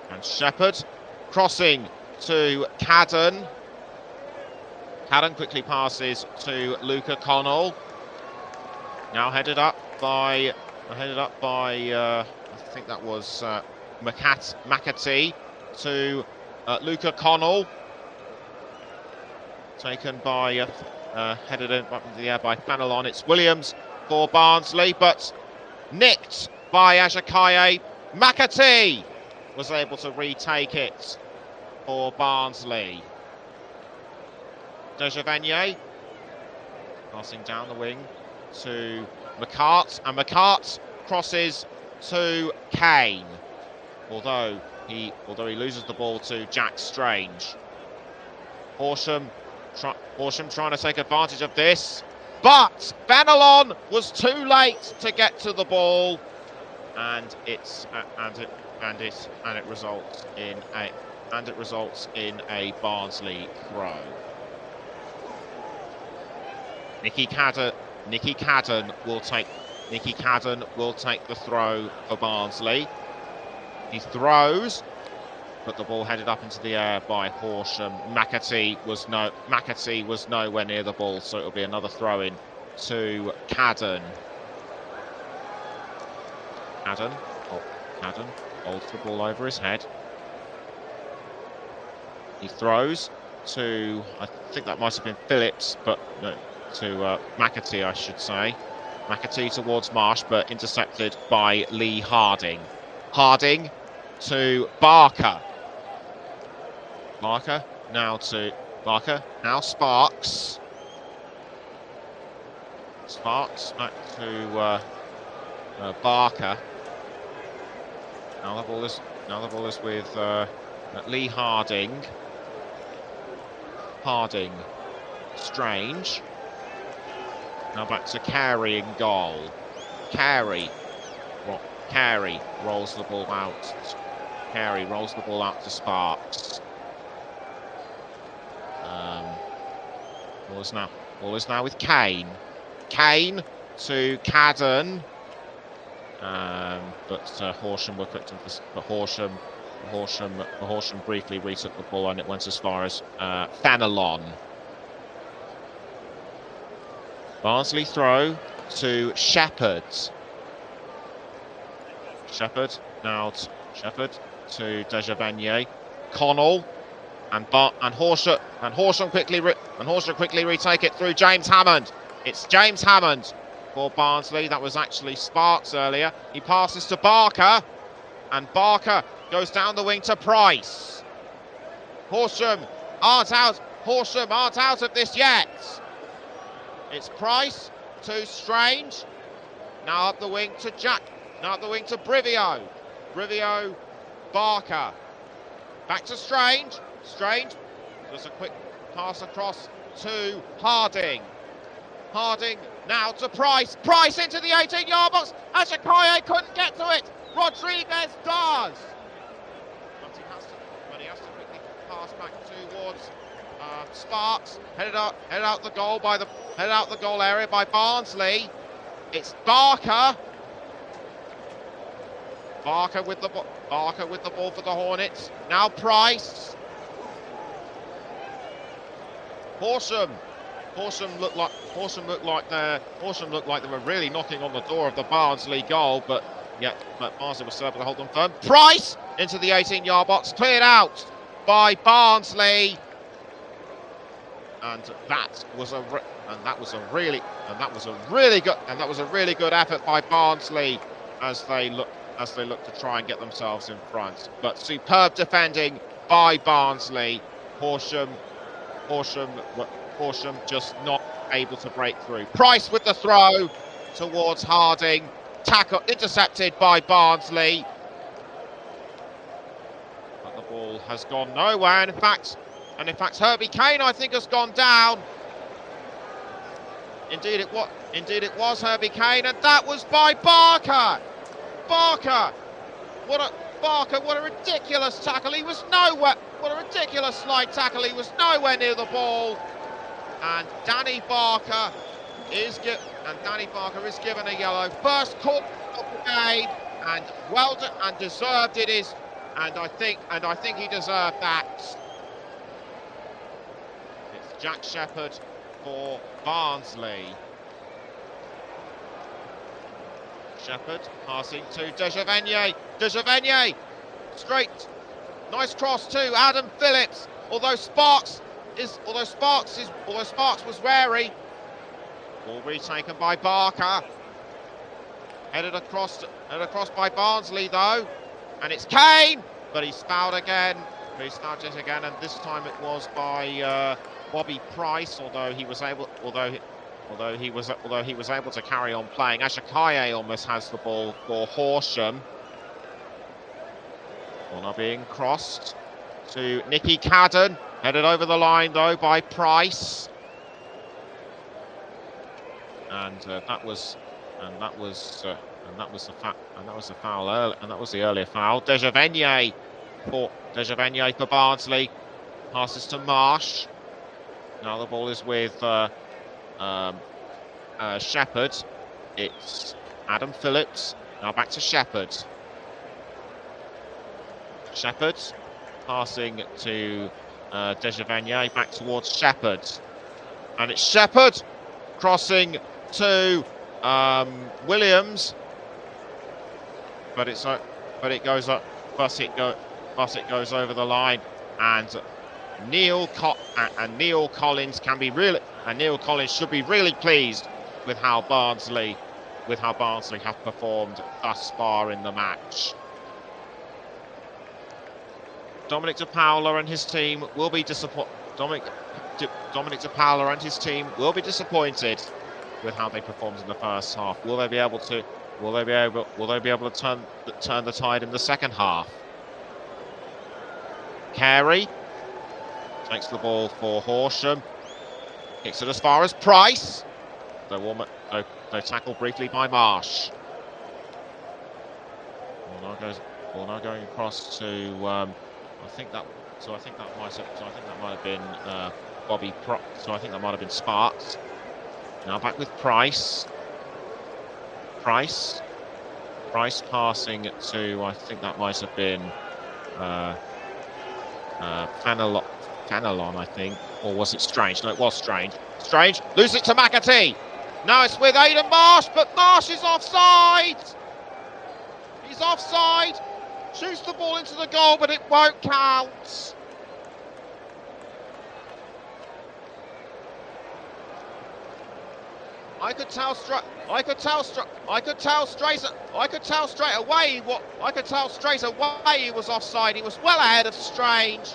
And Shepherd crossing to Cadden. Cadden quickly passes to Luca Connell. Now headed up by I think that was McAtee to Luca Connell. Taken by headed in the air by Fenelon. It's Williams for Barnsley, but nicked by Ashikaye. McAtee was able to retake it for Barnsley. Dejavenier passing down the wing to McCart, and McCart crosses to Kane, although he loses the ball to Jack Strange. Horsham trying to take advantage of this, but Fenelon was too late to get to the ball, and it results in a Barnsley throw. Nicky Cadden will take the throw for Barnsley. He throws, but the ball headed up into the air by Horsham. McAtee was nowhere near the ball, so it'll be another throw in to Cadden. Cadden holds the ball over his head. He throws to, I think that might have been Phillips, but no, to McAtee, I should say. McAtee towards Marsh, but intercepted by Lee Harding. Harding to Barker. Barker now Sparks. Sparks back to Barker. Now the ball is with Lee Harding. Strange. Now back to Carey in goal. Carey rolls the ball out. Carey rolls the ball out to Sparks. Ball is now with Kane. Kane to Cadden. But Horsham were quick to. But Horsham briefly retook the ball, and it went as far as Fenelon. Barnsley throw to Shepherd. Shepherd to Dejavenier. Connell and Horsham quickly retake it through James Hammond. It's James Hammond for Barnsley. That was actually Sparks earlier. He passes to Barker, and Barker goes down the wing to Price. Horsham aren't out. Horsham aren't out of this yet. It's Price to Strange. Now up the wing to Jack. Now up the wing to Brivio. Brivio, Barker. Back to Strange. Strange does a quick pass across to Harding. Harding now to Price. Price into the 18-yard box. Ashikaye couldn't get to it. Rodriguez does. But he has to quickly pass back towards Sparks. Headed out the goal area by Barnsley. It's Barker. Barker with the ball for the Hornets. Now Price. Horsham looked like they were really knocking on the door of the Barnsley goal, but Barnsley was still able to hold them firm. Price into the 18-yard box, cleared out by Barnsley, and that was a really good effort by Barnsley as they look to try and get themselves in front. But superb defending by Barnsley. Horsham just not able to break through. Price with the throw towards Harding. Tackle intercepted by Barnsley. But the ball has gone nowhere. And in fact, Herbie Kane, I think, has gone down. Indeed it was Herbie Kane, and that was by Barker. Barker, what a ridiculous tackle. He was nowhere. What a ridiculous slide tackle. He was nowhere near the ball. And Danny Barker is given a yellow. First call of the game, and well done, and deserved it is. And I think he deserved that. It's Jack Shepherd for Barnsley. Shepherd passing to Dejavenier. Dejavenier straight. Nice cross to Adam Phillips. Although Sparks was wary. Ball retaken by Barker. Headed across by Barnsley though, and it's Kane, but he's fouled again. He's fouled yet again, and this time it was by Bobby Price. Although he was able to carry on playing. Ashikaye almost has the ball for Horsham. Corner being crossed to Nicky Cadden. Headed over the line though by Price. And that was the earlier foul. Dejavenier for Barnsley. Passes to Marsh. Now the ball is with Shepherd. It's Adam Phillips. Now back to Shepherd. Shepherd passing to Dejavenier, back towards Shepherd. And it's Shepherd crossing to Williams. But it goes up. Bussett goes over the line, and Neil Collins should be really pleased with how Barnsley have performed thus far in the match. Dominic De Paula and his team will be disappointed. Dominic De Paula and his team will be disappointed with how they performed in the first half. Will they be able to turn the tide in the second half? Carey takes the ball for Horsham. Kicks it as far as Price. Though tackled briefly by Marsh. Ball now going across to I think that might have been Bobby Pro. So I think that might have been Sparks. Now back with Price. Price passing to, I think that might have been Fenelon, I think, or was it Strange? No, it was Strange. Strange loses it to McAtee. Now it's with Aidan Marsh, but Marsh is offside. He's offside. Shoots the ball into the goal, but it won't count. I could tell straight away he was offside. He was well ahead of Strange,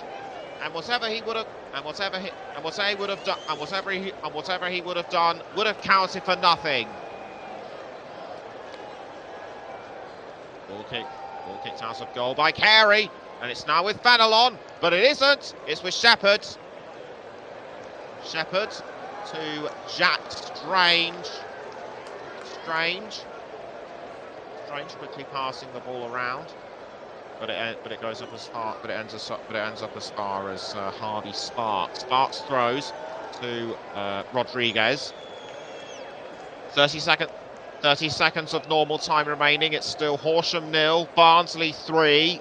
and whatever he would have done would have counted for nothing. Ball kicked out of goal by Carey, and it's now with Fenelon, but it isn't. It's with Shepherd. Shepherd to Jack Strange. Strange quickly passing the ball around, but it goes up as far. But it ends up as far as Harvey Sparks. Sparks throws to Rodriguez. 30 seconds of normal time remaining. It's still Horsham 0, Barnsley 3.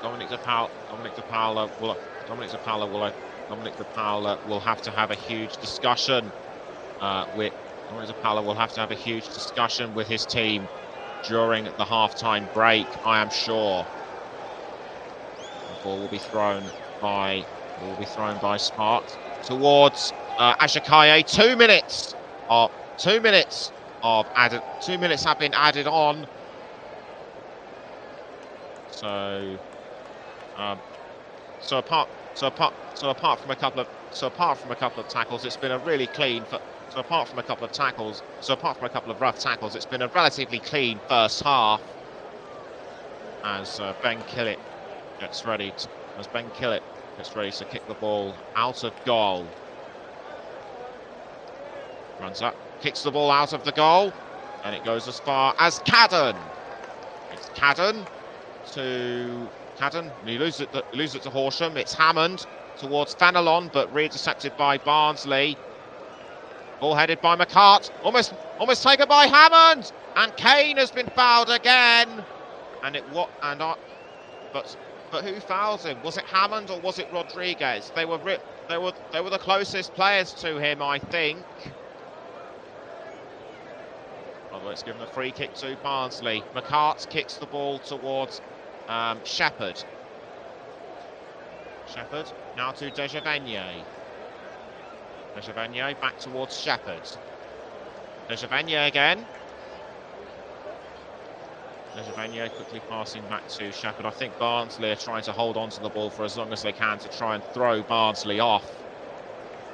Dominic De Paula will have to have a huge discussion with his team during the half-time break, I am sure. The ball will be thrown by Sparks towards Ashikaye. 2 minutes have been added on. So apart from a couple of tackles, it's been a really clean. Apart from a couple of rough tackles, it's been a relatively clean first half. As Ben Killett gets ready to kick the ball out of goal. Runs up, kicks the ball out of the goal, and it goes as far as Cadden. It's Cadden to Cadden. He loses it to Horsham. It's Hammond towards Fenelon, but re-intercepted by Barnsley. Ball headed by McCart, almost taken by Hammond, and Kane has been fouled again. But who fouls him? Was it Hammond or was it Rodriguez? They were the closest players to him, I think. Although it's given a free kick to Barnsley. McCart kicks the ball towards Shepherd. Shepherd now to Dejavenier. Dejavenier back towards Shepherd. Dejavenier again. Dejavenier quickly passing back to Shepherd. I think Barnsley are trying to hold on to the ball for as long as they can to try and throw Barnsley off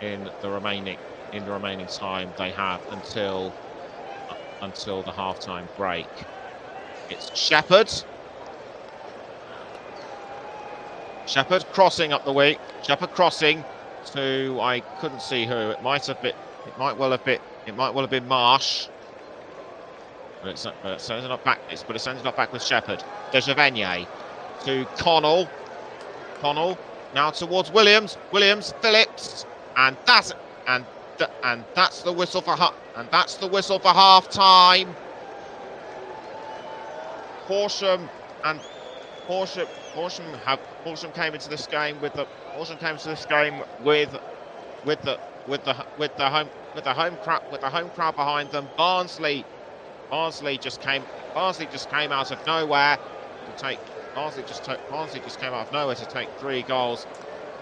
in the remaining time they have until the half-time break. It's Shepherd. Shepherd crossing up the wing. Shepherd crossing to, I couldn't see who. It might well have been Marsh. But it's ended up back with Shepherd. Dejavenier to Connell. Connell now towards Williams. Phillips, and that's the whistle for half time. Horsham came into this game with the home crowd behind them. Barnsley just came out of nowhere to take 3 goals,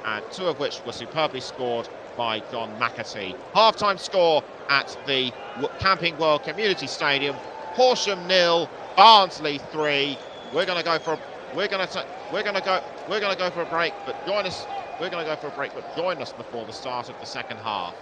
and 2 of which were superbly scored by Don McAtee. Half-time score at the Camping World Community Stadium: Horsham 0, Barnsley 3. We're going to go for a break, but join us. Join us before the start of the second half.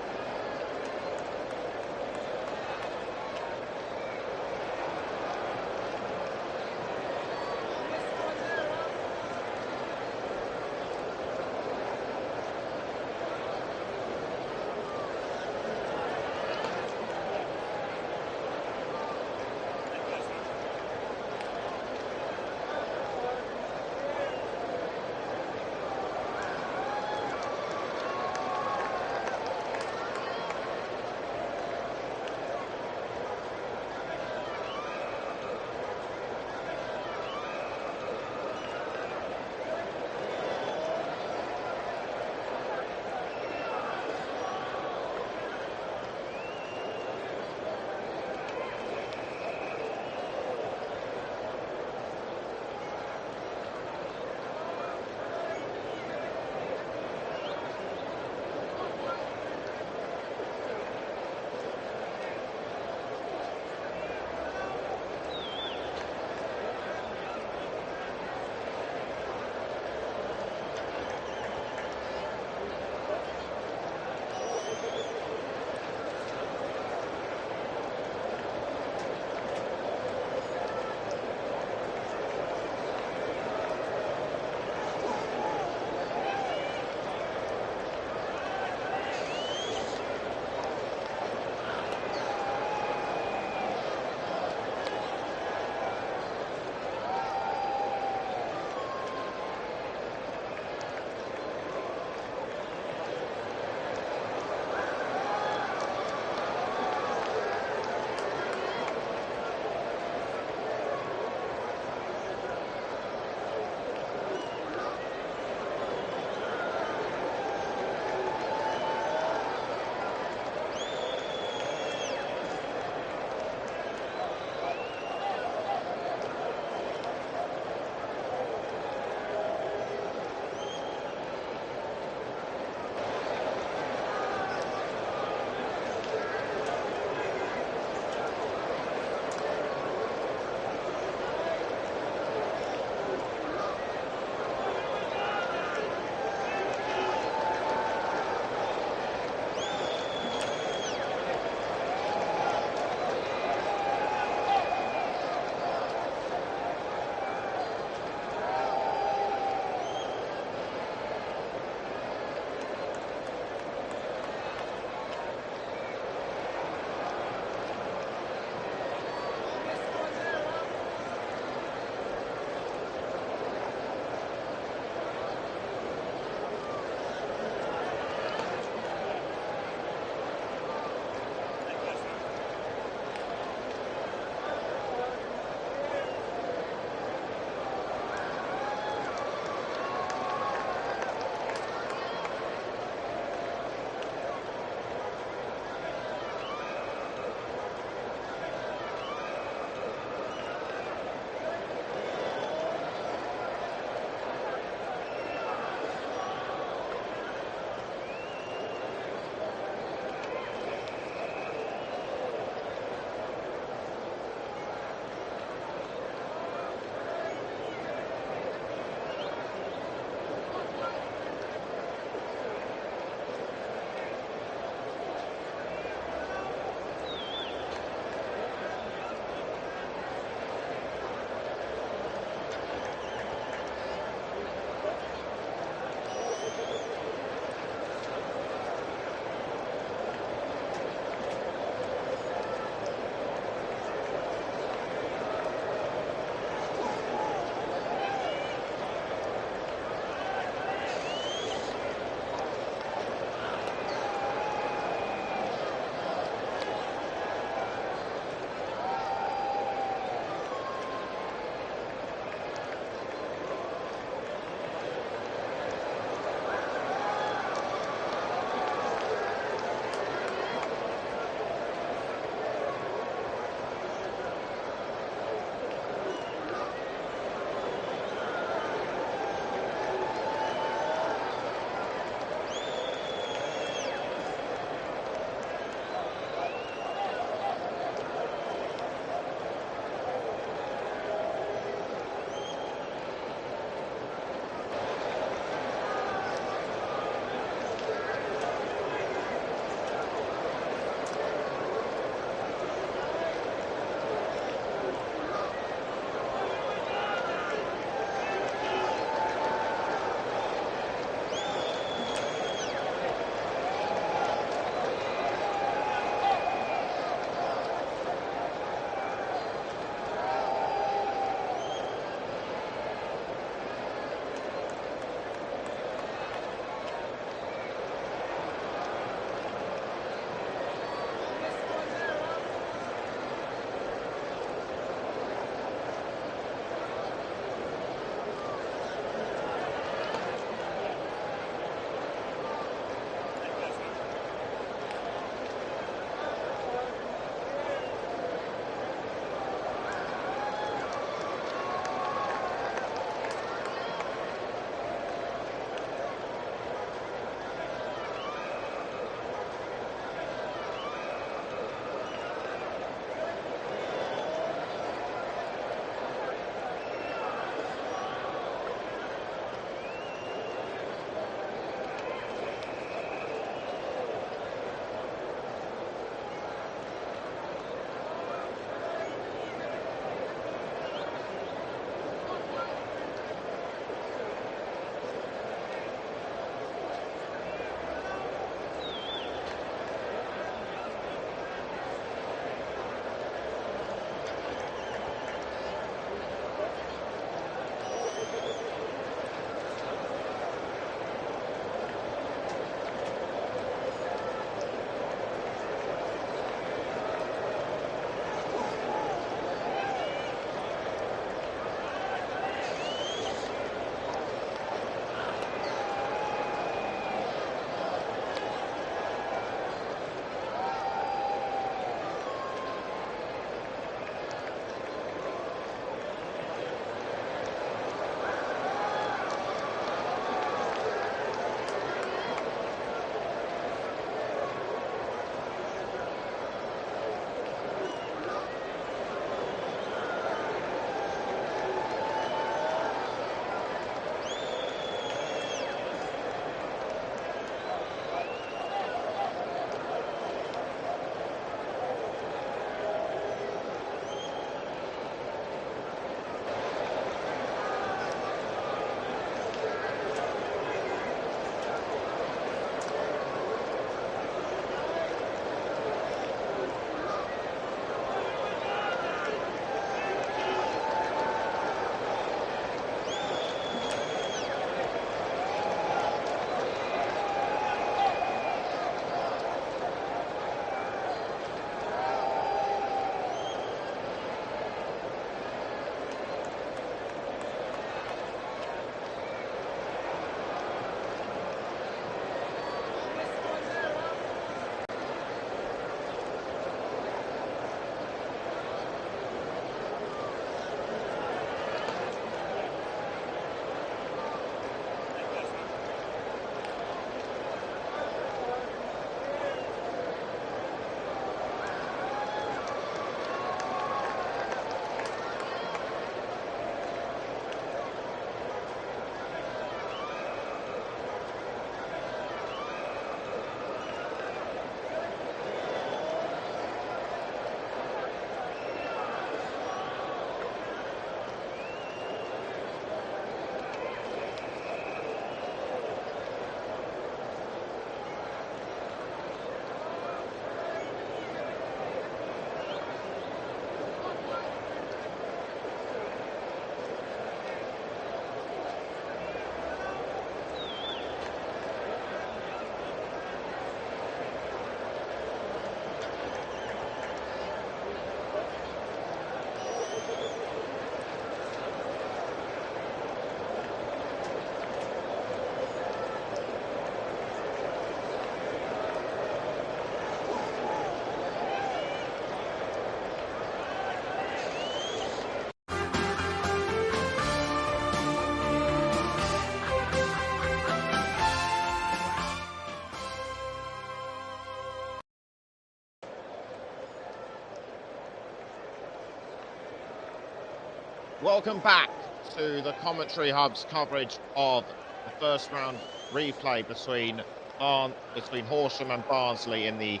Welcome back to the Commentary Hub's coverage of the first round replay between Horsham and Barnsley in the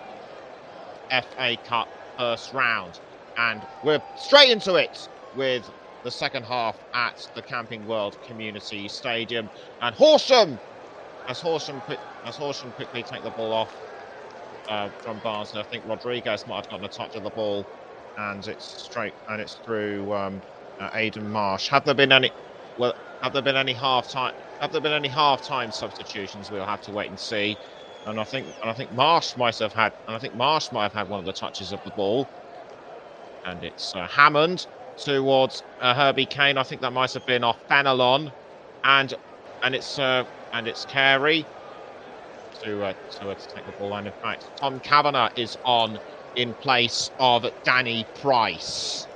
FA Cup first round. And we're straight into it with the second half at the Camping World Community Stadium. And Horsham, as Horsham quickly take the ball off from Barnsley. I think Rodriguez might have gotten a touch of the ball, and it's through Aidan Marsh. Have there been any half-time substitutions? We'll have to wait and see. And I think Marsh might have had one of the touches of the ball. And it's Hammond towards Herbie Kane. I think that might have been off Fenelon, and it's Carey to take the ball. And in fact, Tom Kavanagh is on in place of Danny Price.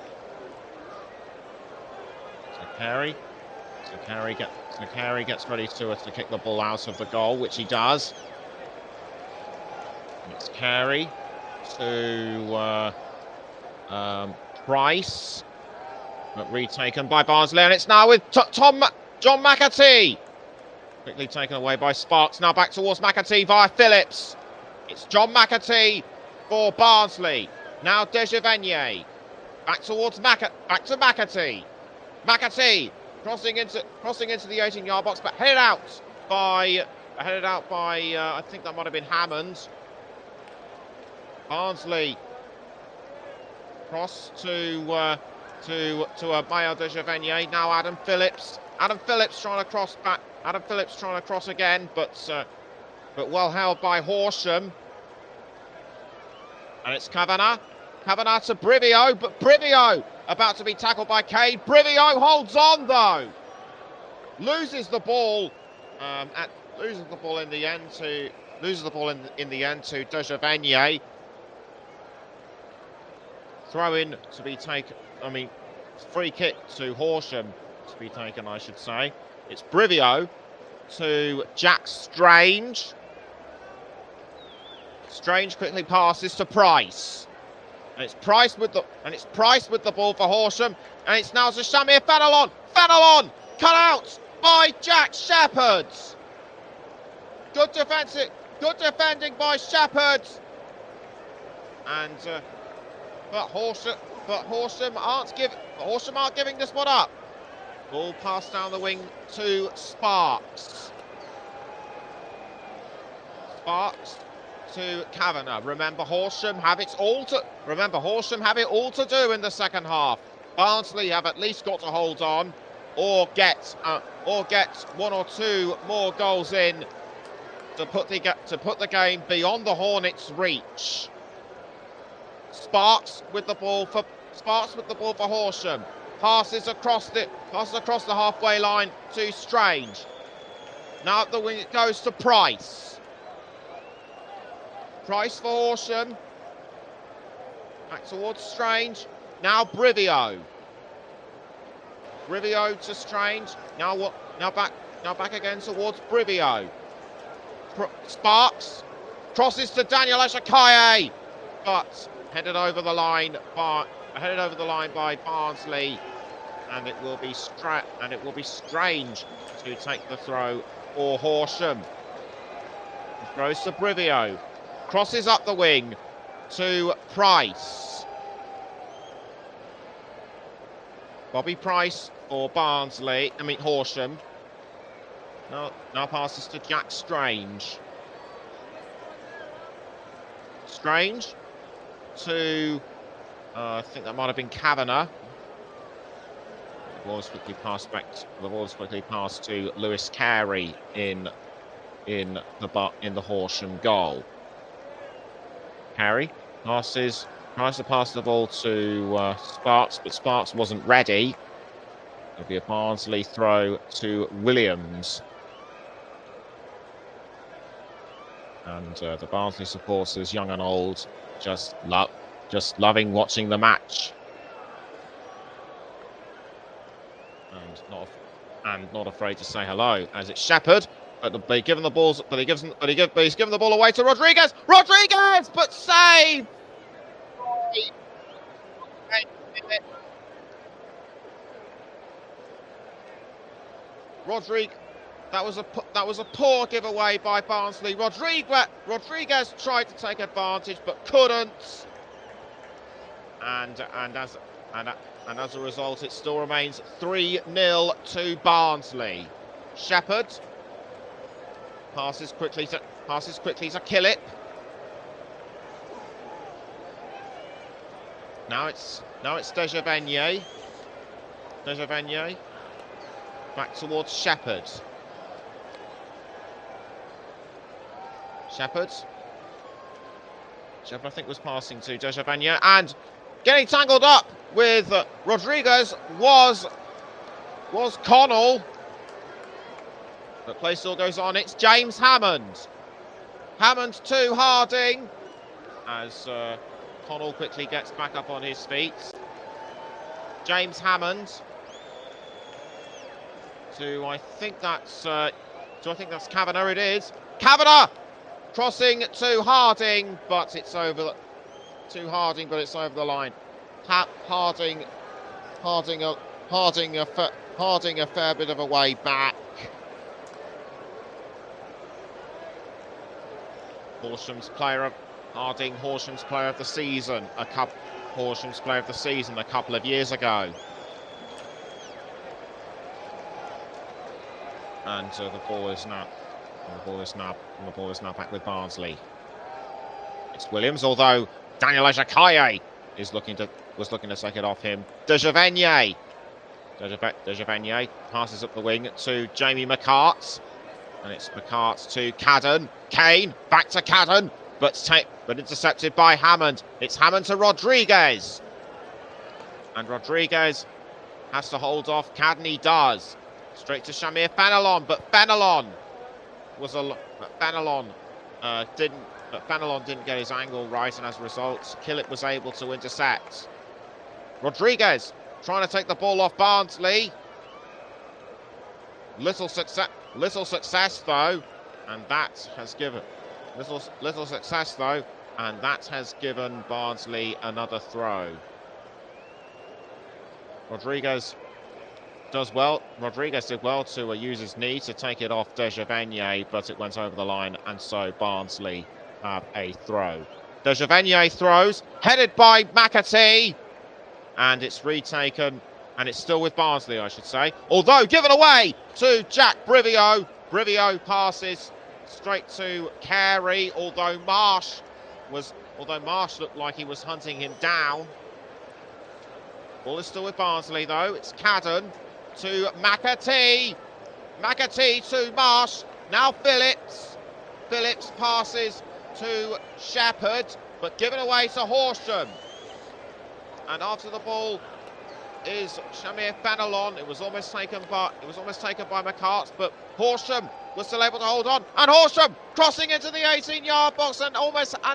Carey gets ready to kick the ball out of the goal, which he does. And it's Carey to Price, but retaken by Barnsley, and it's now with John McAtee. Quickly taken away by Sparks. Now back towards McAtee via Phillips. It's John McAtee for Barnsley. Now Dejavenier. Back towards McAtee. McAtee crossing into the 18-yard box, but headed out by I think that might have been Hammond. Barnsley cross to Mayo Dejavenier. Now Adam Phillips trying to cross back. Adam Phillips trying to cross again, but well held by Horsham. And it's Kavanagh to Brivio, but Brivio about to be tackled by Cade. Brivio holds on though. Loses the ball in the end to Dejavenier. Throw in to be taken. Free kick to Horsham to be taken, I should say. It's Brivio to Jack Strange. Strange quickly passes to Price. And it's Price with the ball for Horsham. And it's now to Shamir Fenelon. Fenelon cut out by Jack Shepherd. Good defending by Shepherd. And but Horsham aren't giving this one up. Ball passed down the wing to Sparks. Sparks to Kavanagh. Remember Horsham have it all to do in the second half. Barnsley have at least got to hold on, or get one or two more goals in to put the game beyond the Hornets' reach. Sparks with the ball for Horsham. Passes across the halfway line to Strange. Now up the wing it goes to Price. Price for Horsham. Back towards Strange. Now Brivio. Brivio to Strange. Now back again towards Brivio. Sparks crosses to Daniel Ashakaye, but headed over the line by Barnsley, and it will be Strange to take the throw for Horsham. He throws to Brivio, crosses up the wing to Price. Bobby Price for Horsham. Now passes to Jack Strange. Strange to I think that might have been Kavanagh. The ball is quickly passed to Lewis Carey in the Horsham goal. Carey tries to pass the ball to Sparks, but Sparks wasn't ready. It'll be a Barnsley throw to Williams. And the Barnsley supporters, young and old, just loving watching the match, and not afraid to say hello. As it's Shepherd, but he's given the ball away to Rodriguez. Rodriguez, but save. That was a poor giveaway by Barnsley. Rodriguez tried to take advantage but couldn't, and as a result, it still remains 3-0 to Barnsley. Shepherd passes quickly to Killip. Now it's Dejavenier. Back towards Shepherd. Shepherd, I think, was passing to Dejavenier, and getting tangled up with Rodriguez was Connell. But play still goes on. It's James Hammond. Hammond to Harding, as Connell quickly gets back up on his feet. James Hammond to, I think that's Kavanagh. It is Kavanagh crossing to Harding, but it's over the line. Harding a fair bit of a way back. Horsham's player of the season a couple of years ago. And the ball is now back with Barnsley. It's Williams, although Daniel Ajakaye was looking to take it off him. Dejavenier passes up the wing to Jamie McCart, and it's McCart to Cadden. Kane back to Cadden, but intercepted by Hammond. It's Hammond to Rodriguez, and Rodriguez has to hold off Cadden. He does. Straight to Shamir Fenelon, but Fenelon didn't get his angle right, and as a result, Killip was able to intercept. Rodriguez trying to take the ball off Barnsley. Little success though, and that has given Barnsley another throw. Rodriguez did well to use his knee to take it off Dejavenier, but it went over the line, and so Barnsley have a throw. Dejavenier throws, headed by McAtee, and it's retaken, and it's still with Barnsley, I should say. Although given away to Jack Brivio. Brivio passes straight to Carey, although Marsh looked like he was hunting him down. Ball is still with Barnsley though. It's Cadden to McAtee. McAtee to Marsh. Now Phillips. Phillips passes to Shepherd, but given away to Horsham. And after the ball is Shamir Fenelon. It was almost taken by McCart, but Horsham was still able to hold on. And Horsham crossing into the 18-yard box and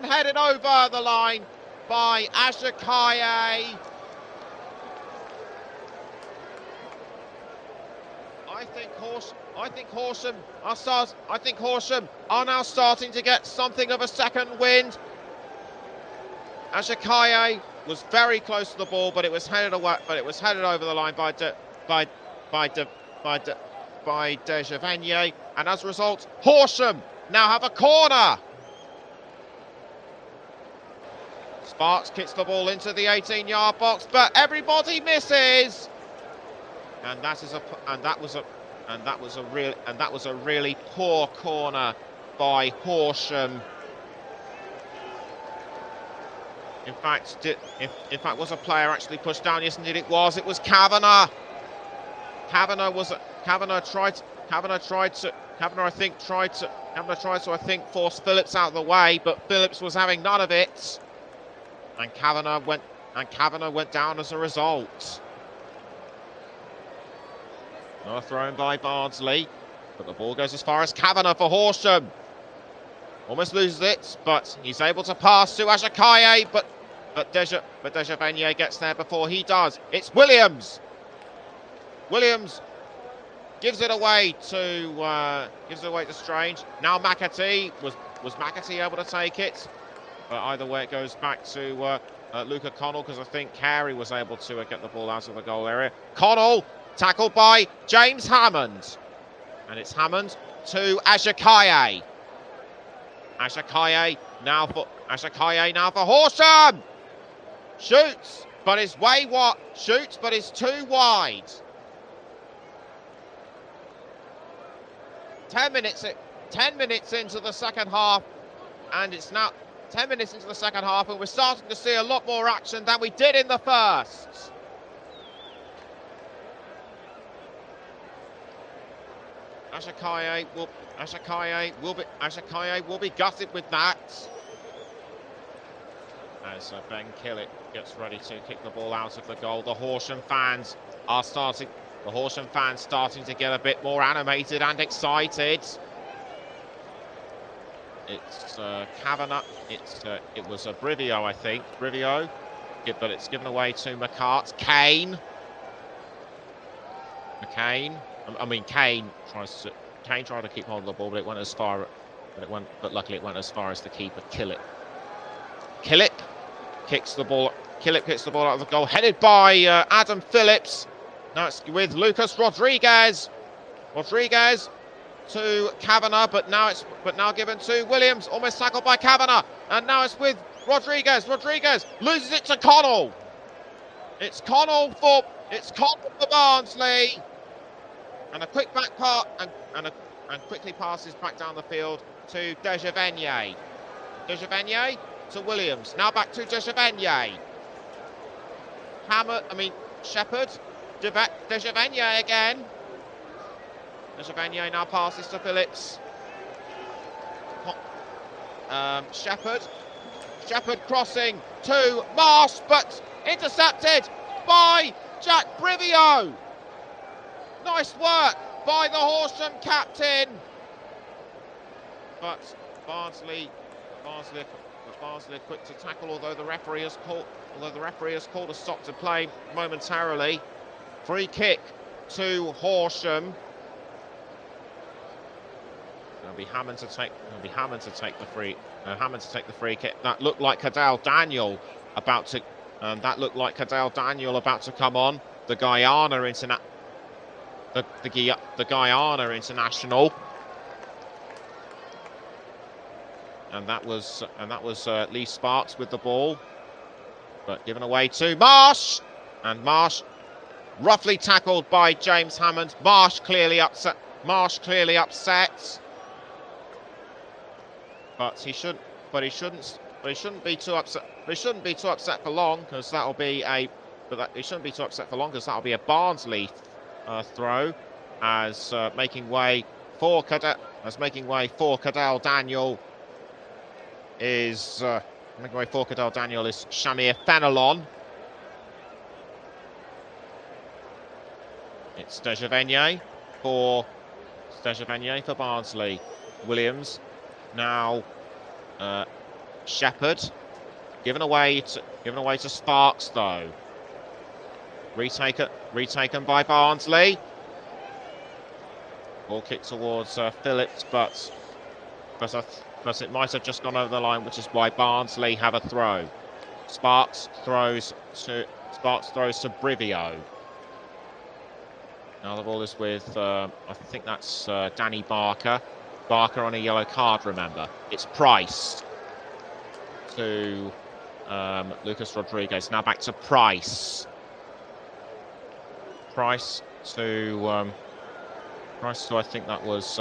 headed over the line by Ajakaye. I think Horsham are now starting to get something of a second wind. Ajakaye was very close to the ball, but it was headed away. But it was headed over the line by Dejavenier, and as a result, Horsham now have a corner. Sparks kicks the ball into the 18-yard box, but everybody misses. And that was a really poor corner by Horsham. In fact, was a player actually pushed down? Yes, indeed it was. It was Kavanagh. Kavanagh tried to force Phillips out of the way, but Phillips was having none of it, and Kavanagh went down as a result. Another throw in by Barnsley, but the ball goes as far as Kavanagh for Horsham. Almost loses it, but he's able to pass to Ajakaye, but Dejavenier gets there before he does. It's Williams. Williams gives it away to Strange. Now McAtee. Was McAtee able to take it? But either way, it goes back to Luca Connell, because I think Carey was able to get the ball out of the goal area. Connell tackled by James Hammond. And it's Hammond to Ajakaye. Ajakaye now for Horsham. Shoots, but is shoots, but is too wide. 10 minutes into the second half, and it's now 10 minutes into the second half, and we're starting to see a lot more action than we did in the first. Ajakaye will be gutted with that. As Ben Killett gets ready to kick the ball out of the goal, the Horsham fans starting to get a bit more animated and excited. It's Kavanagh. It was a Brivio, I think. Brivio, but it's given away to McCart. Kane tried to keep hold of the ball, but it went as far. But luckily it went as far as the keeper. Killett kicks the ball out of the goal, headed by Adam Phillips. Now it's with Lucas Rodriguez. Rodriguez to Kavanagh, but now given to Williams, almost tackled by Kavanagh, and now it's with Rodriguez. Rodriguez loses it to Connell. It's Connell for Barnsley, and a quick back part and quickly passes back down the field to Dejavenier. Dejavenier to Williams. Now back to Dejavenier. Shepherd. Dejavenier again. Dejavenier now passes to Phillips. Shepherd crossing to Marsh, but intercepted by Jack Brivio. Nice work by the Horsham captain. But Barnsley are quick to tackle, although the referee has called a stop to play momentarily. Free kick to Horsham. It'll be Hammond to take the free kick. That looked like Cadell Daniel about to come on. The Guyana international. And that was Lee Sparks with the ball, but given away to Marsh, and Marsh roughly tackled by James Hammond. Marsh clearly upset, but he shouldn't be too upset. He shouldn't be too upset for long, because that'll be a Barnsley throw, as making way for Cadell Daniel. Is Shamir Fenelon. It's Dejavenier for Barnsley. Williams now. Shepherd given away to Sparks, though. Retaken by Barnsley. Ball kicked towards Phillips, but it might have just gone over the line, which is why Barnsley have a throw. Sparks throws to Brivio. Now the ball is with I think that's Danny Barker. Barker on a yellow card, remember. It's Price to Lucas Rodriguez. Now back to Price. Price to I think that was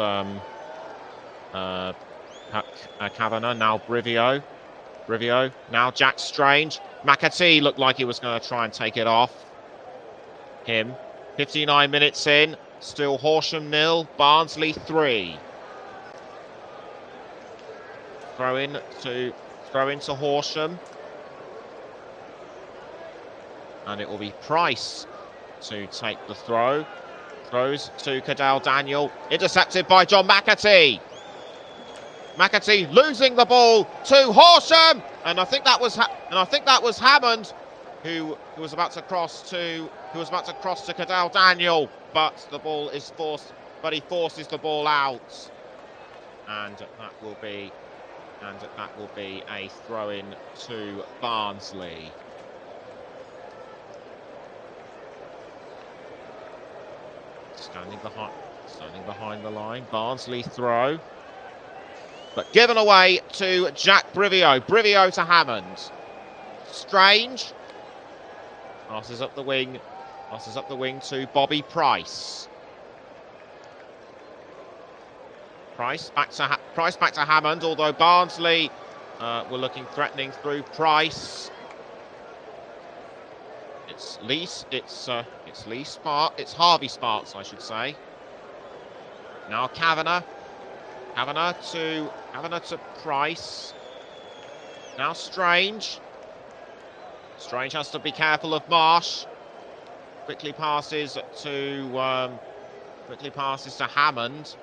Kavanagh. Now Brivio. Now Jack Strange. McAtee looked like he was going to try and take it off him. 59 minutes in, still Horsham 0, Barnsley 3. Throw in to Horsham, and it will be Price to take the throw. Throws to Cadell Daniel, intercepted by John McAtee. McAtee losing the ball to Horsham, and I think that was Hammond who was about to cross to Cadell Daniel, but the ball is forced. But he forces the ball out, and that will be a throw-in to Barnsley. Standing behind the line, Barnsley throw. But given away to Jack Brivio. Brivio to Hammond. Strange. Passes up the wing. Passes up the wing to Bobby Price. Price back to Hammond, although Barnsley were looking threatening through Price. It's Harvey Sparks, I should say. Now Kavanagh to Price. Now Strange. Strange has to be careful of Marsh. Quickly passes to Hammond.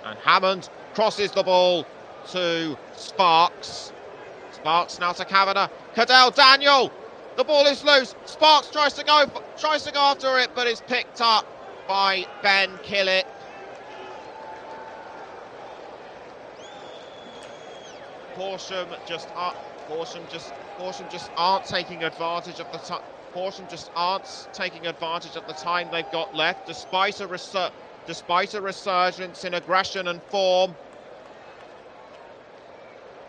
And Hammond crosses the ball to Sparks. Sparks now to Kavanagh. Cadell Daniel. The ball is loose. Sparks tries to go after it, but is picked up by Ben Killett. Horsham just aren't taking advantage of the time. Horsham just aren't taking advantage of the time they've got left, despite a resurgence in aggression and form.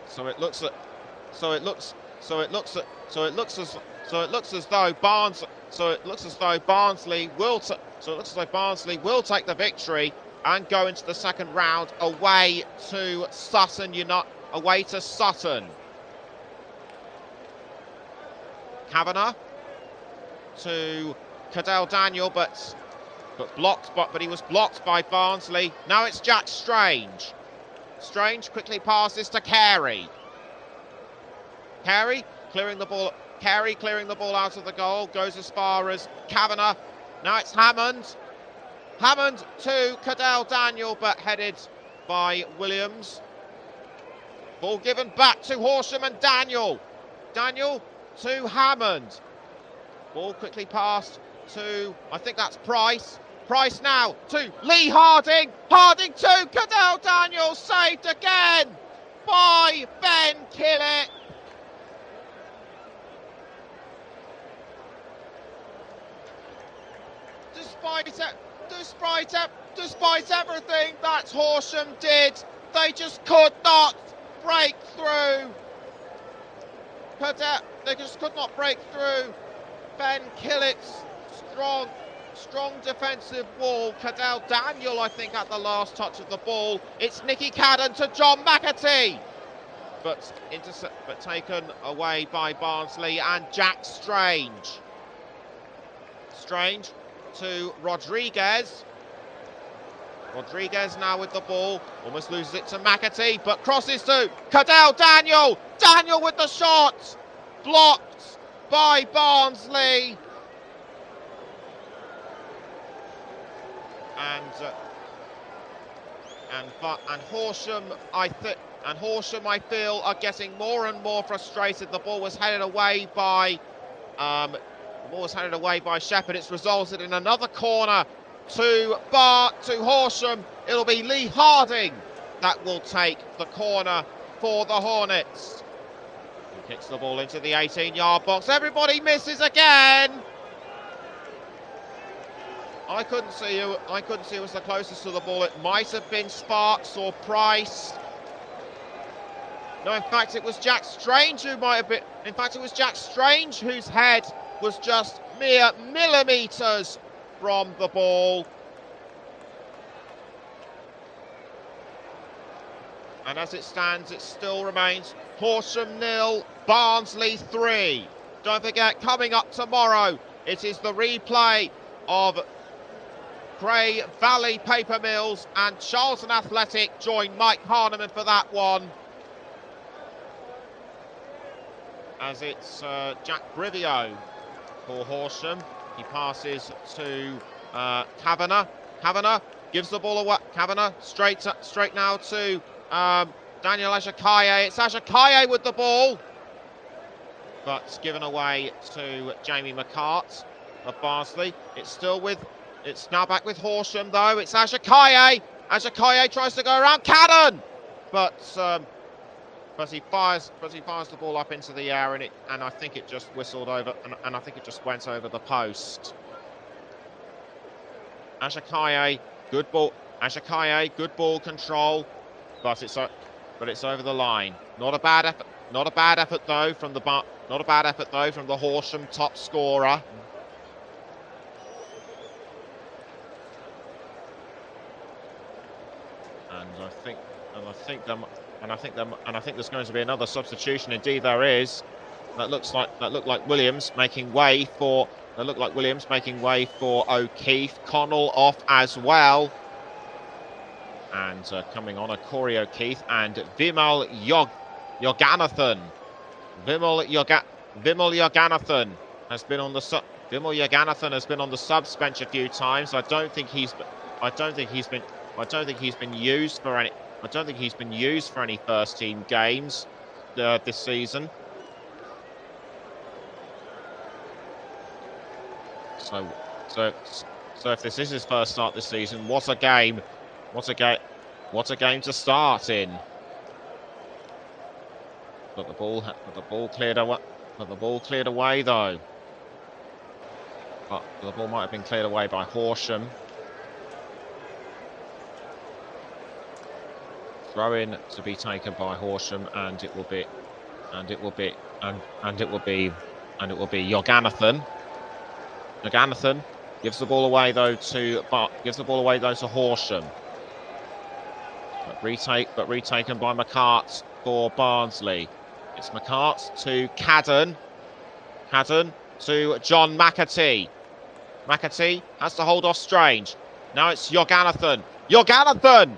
So it looks as though Barnsley will take the victory and go into the second round away to Sutton. Kavanagh to Cadell Daniel, but he was blocked by Barnsley. Now it's Jack Strange. Strange quickly passes to Carey. Carey clearing the ball out of the goal, goes as far as Kavanagh. Now it's Hammond. Hammond to Cadell Daniel, but headed by Williams. Ball given back to Horsham and Daniel. Daniel to Hammond. Ball quickly passed to, I think that's Price. Price now to Lee Harding. Harding to Cadell Daniel. Saved again by Ben Killett. Despite everything that Horsham did, they just could not break through. They just could not break through Ben Killett's strong defensive wall. Cadell Daniel, I think, at the last touch of the ball. It's Nicky Cadden to John McAtee, but taken away by Barnsley and Jack Strange. Strange to Rodriguez. Rodriguez now with the ball, almost loses it to McAtee, but crosses to Cadell Daniel. Daniel with the shot, blocked by Barnsley. And Horsham, I feel, are getting more and more frustrated. The ball was headed away by Shepherd. It's resulted in another corner to Horsham. It'll be Lee Harding that will take the corner for the Hornets. He kicks the ball into the 18-yard box. Everybody misses again. I couldn't see who was the closest to the ball. It might have been Sparks or Price. No, in fact, it was Jack Strange who might have been. In fact, it was Jack Strange whose head was just mere millimetres from the ball. And as it stands, it still remains Horsham 0, Barnsley 3. Don't forget, coming up tomorrow, it is the replay of Cray Valley Paper Mills and Charlton Athletic. Join Mike Harneman for that one. As it's Jack Brivio for Horsham. He passes to Kavanagh. Kavanagh gives the ball away. Kavanagh straight now to Daniel Ajakaye. It's Ajakaye with the ball, but given away to Jamie McCart of Barnsley. It's now back with Horsham though. It's Ajakaye. Ajakaye tries to go around Cadden, but he fires the ball up into the air, and I think it just whistled over, and I think it just went over the post. Ajakaye Good ball. Ashikaye, good ball control, but it's over the line. Not a bad effort. Not a bad effort though from the Horsham top scorer. And I think there's going to be another substitution. Indeed, there is. That looked like Williams making way for. O'Keefe. Connell off as well. And coming on are Corey O'Keefe and Vimal Yoganathan. Vimal Yoganathan has been on the subs bench a few times. I don't think he's been used for any first team games this season. So if this is his first start this season, what a game to start in. But the ball cleared away though. But the ball might have been cleared away by Horsham. Throw in to be taken by Horsham, and it will be Yoganathan. Yoganathan gives the ball away though to Horsham. But retaken by McCart for Barnsley. It's McCart to Cadden. Cadden to John McAtee. McAtee has to hold off Strange. Now it's Yoganathan. Yoganathan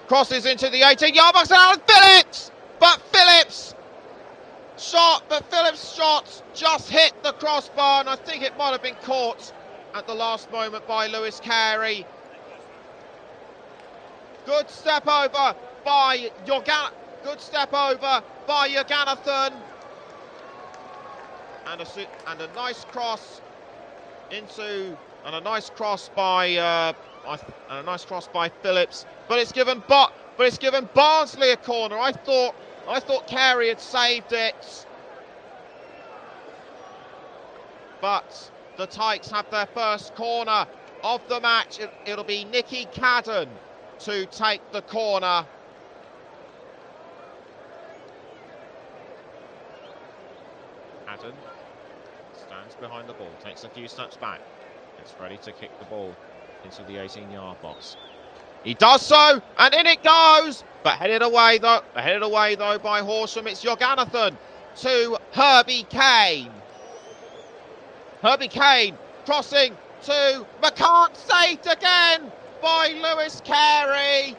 crosses into the 18-yard box and Phillips! But Phillips' shot just hit the crossbar, and I think it might have been caught at the last moment by Lewis Carey. Good step over by Yoganathan. And a nice cross by Phillips. But it's given Barnsley a corner. I thought Carey had saved it. But the Tykes have their first corner of the match. It'll be Nicky Cadden to take the corner. Cadden stands behind the ball, takes a few steps back, gets ready to kick the ball into the 18-yard box. He does so, and in it goes, but headed away though by Horsham. It's Yoganathan to Herbie Kane. Herbie Kane crossing to McCart, saved again by Lewis Carey.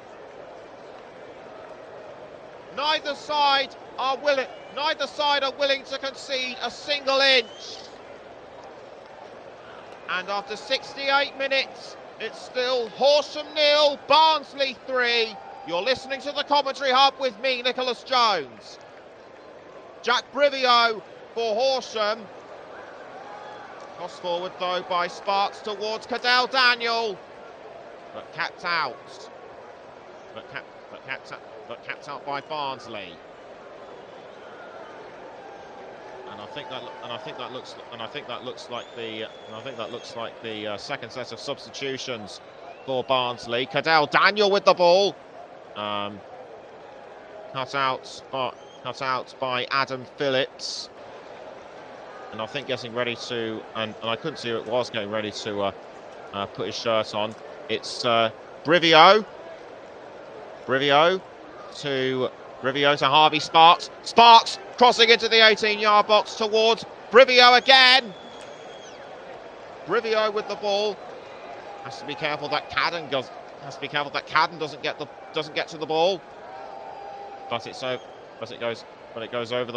Neither side are willing to concede a single inch. And after 68 minutes, it's still Horsham 0, Barnsley 3. You're listening to the Commentary Hub with me, Nicholas Jones. Jack Brivio for Horsham. Cross forward though by Sparks towards Cadell Daniel. But capped out. But capped out by Barnsley. And I think that looks like the second set of substitutions for Barnsley. Cadell Daniel with the ball. Cut out by Adam Phillips. And I think getting ready to, and I couldn't see who it was getting ready to put his shirt on. It's Brivio to Harvey Sparks. Sparks crossing into the 18-yard box towards Brivio again. Brivio with the ball. Has to be careful that Cadden doesn't get to the ball. But it goes over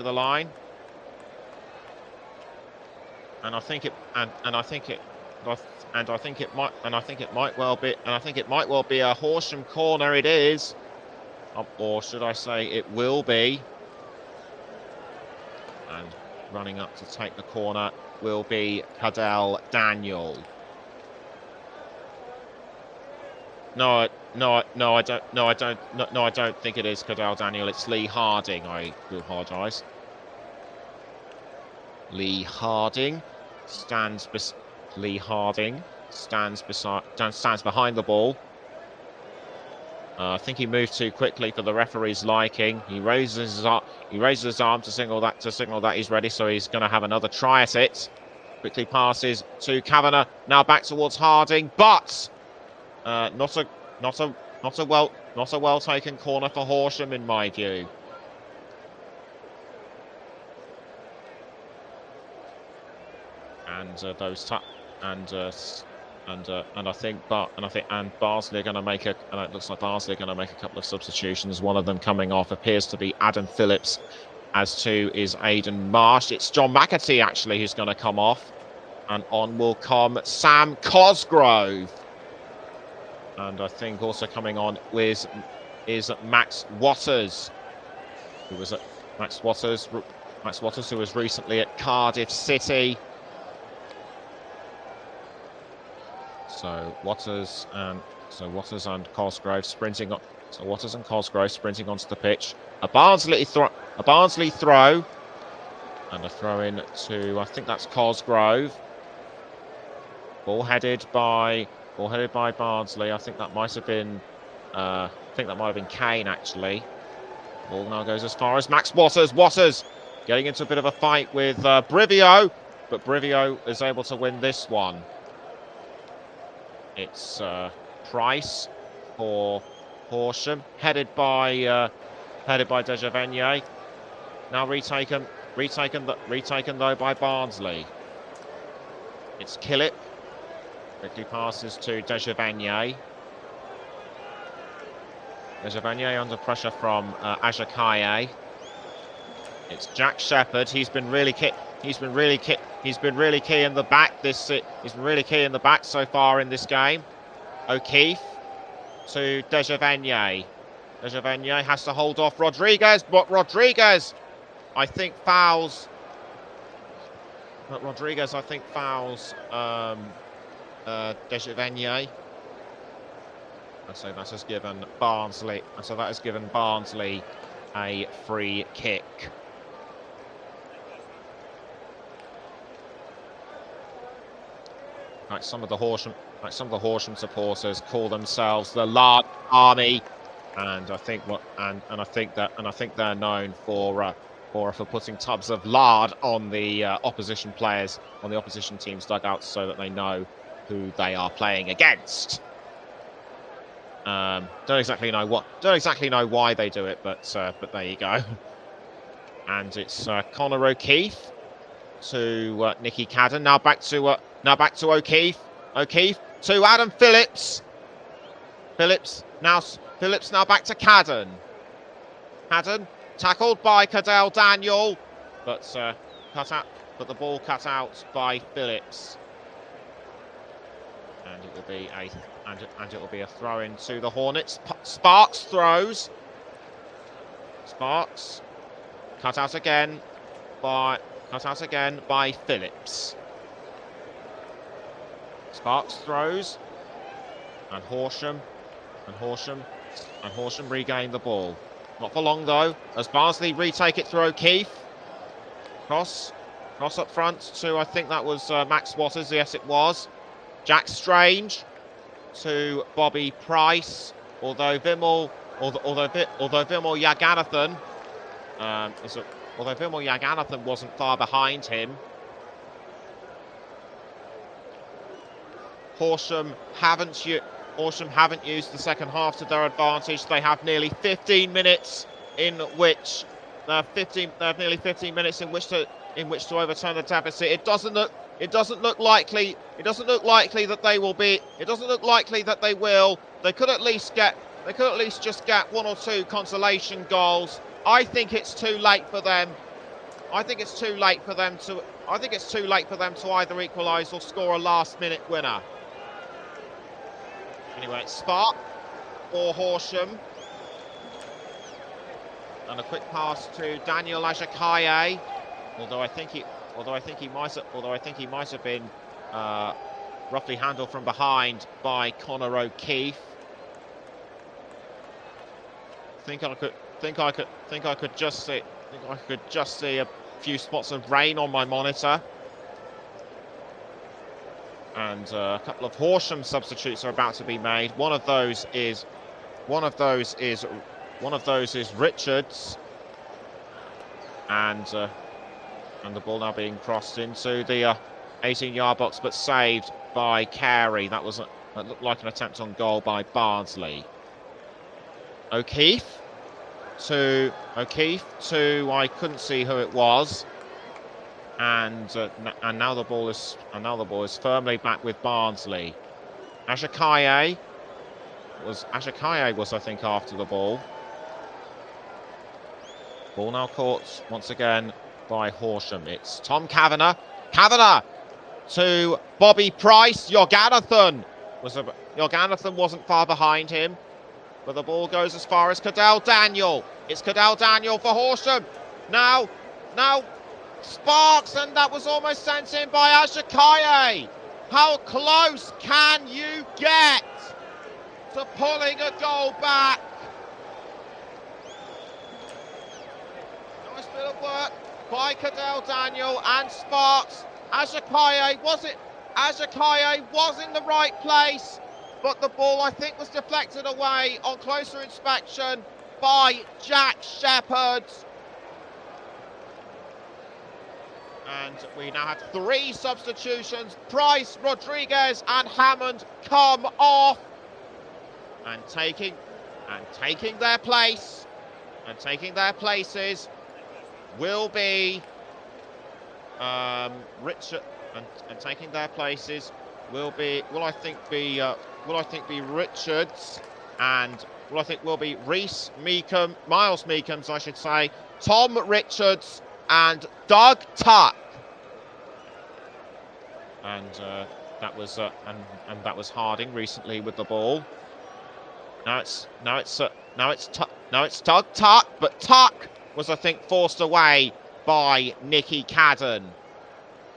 the line. And I think it might well be a Horsham corner. It is, or should I say, it will be. And running up to take the corner will be Cadell Daniel. No, I don't think it is Cadell Daniel. It's Lee Harding. I do apologise. Lee Harding stands. Lee Harding stands behind the ball. I think he moved too quickly for the referee's liking. He raises his arm to signal that he's ready. So he's going to have another try at it. Quickly passes to Kavanagh. Now back towards Harding, but not a well taken corner for Horsham in my view. And I think Barnsley are going to make it looks like Barnsley are going to make a couple of substitutions. One of them coming off appears to be Adam Phillips, as to is Aidan Marsh. It's John McAtee actually who's going to come off, and on will come Sam Cosgrove. And I think also coming on is Max Waters, who was at Max Waters, who was recently at Cardiff City. So Waters and Cosgrove sprinting on. So Waters and Cosgrove sprinting onto the pitch. A Barnsley throw, and a throw in to, I think that's Cosgrove. Ball headed by Barnsley. I think that might have been Kane actually. Ball now goes as far as Max Waters. Waters getting into a bit of a fight with Brivio, but Brivio is able to win this one. It's Price for Horsham, headed by Dejavenier. Now retaken though by Barnsley. It's Killip. Quickly passes to Dejavenier. Dejavenier under pressure from Ajakaye. It's Jack Shepherd. He's been really key in the back. He's been really key in the back so far in this game. O'Keefe to Dejavenier. Dejavenier has to hold off Rodriguez, but Rodriguez, I think fouls. Dejavenier. And so that has given Barnsley a free kick. Like some of the Horsham supporters call themselves the Lard Army, and I think they're known for putting tubs of lard on the opposition players, on the opposition team's dugouts, so that they know who they are playing against. Don't exactly know why they do it, but there you go. And it's Conor O'Keefe to Nicky Cadden. Now back to O'Keefe. O'Keefe to Adam Phillips. Phillips now back to Cadden. Cadden tackled by Cadell Daniel, but the ball cut out by Phillips. And it will be a throw in to the Hornets. Sparks throws. Sparks cut out again by Phillips. Sparks throws, and Horsham regain the ball. Not for long though, as Barnsley retake it through O'Keefe. Cross up front to, I think that was Max Waters. Yes, it was. Jack Strange to Bobby Price. Although Vimal Yaganathan wasn't far behind him. Horsham haven't used the second half to their advantage. They have nearly 15 minutes in which to overturn the deficit. It doesn't look likely that they will. They could at least just get one or two consolation goals. I think it's too late for them. I think it's too late for them to either equalise or score a last-minute winner. Anyway, it's Spark for Horsham, and a quick pass to Daniel Ajakaye. Although I think he might have been roughly handled from behind by Conor O'Keefe. I could just see a few spots of rain on my monitor. And a couple of Horsham substitutes are about to be made. One of those is Richards, and the ball now being crossed into the 18-yard box, but saved by Carey. That looked like an attempt on goal by Barnsley. O'Keefe to I couldn't see who it was. And now the ball is firmly back with Barnsley. Ajakaye was I think after the ball. Ball now caught once again by Horsham. It's Tom Kavanagh. Kavanagh to Bobby Price. Jorganathan wasn't far behind him, but the ball goes as far as Cadell Daniel. It's Cadell Daniel for Horsham. Now. Sparks, and that was almost sent in by Ajakaye. How close can you get to pulling a goal back? Nice bit of work by Cadell Daniel and Sparks. Ajakaye was in the right place, but the ball I think was deflected away on closer inspection by Jack Shepherd. And we now have 3 substitutions. Price, Rodriguez and Hammond come off. And taking their places will be Richard, and taking their places will I think be Richards, and will be Miles Meekums, I should say, Tom Richards and Doug Tuck. And that was Harding recently with the ball. Now it's Doug Tuck, but Tuck was I think forced away by Nicky Cadden.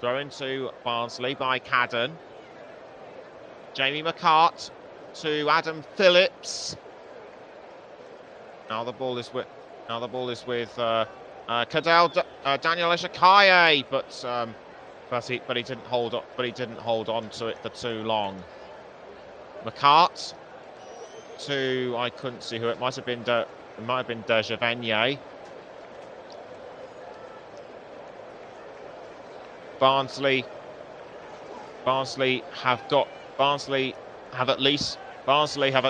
Throw into Barnsley by Cadden. Jamie McCart to Adam Phillips. Now the ball is with Cadell Daniel Ajakaye, but he didn't hold on to it for too long. McCart to I couldn't see who it might have been. It might have been Dejavenier. Barnsley have at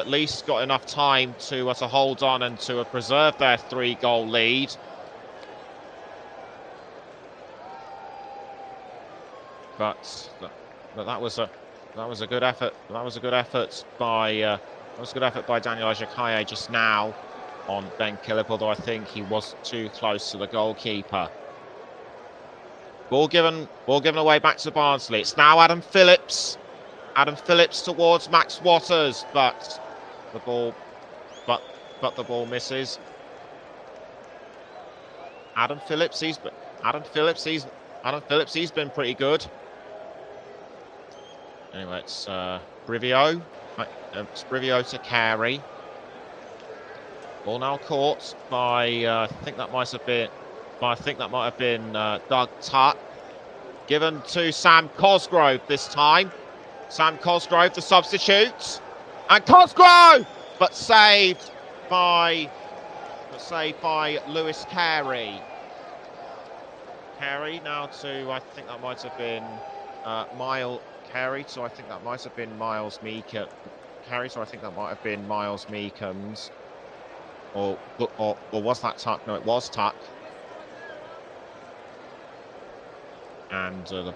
least got enough time to hold on and to preserve their 3-goal lead. But that was a good effort. That was a good effort by Daniel Ajakaye just now on Ben Killip, although I think he was too close to the goalkeeper. Ball given away back to Barnsley. It's now Adam Phillips. Adam Phillips towards Max Waters, but the ball misses. Adam Phillips, he's been pretty good. Anyway, it's Brivio. It's Brivio to Carey. Ball now caught by I think that might have been Doug Tuck. Given to Sam Cosgrove this time. Sam Cosgrove, the substitute, and Cosgrove, but saved by Lewis Carey. Carey now to I think that might have been Miles Meekums. Miles Meekums, or was that Tuck? No, it was Tuck. And the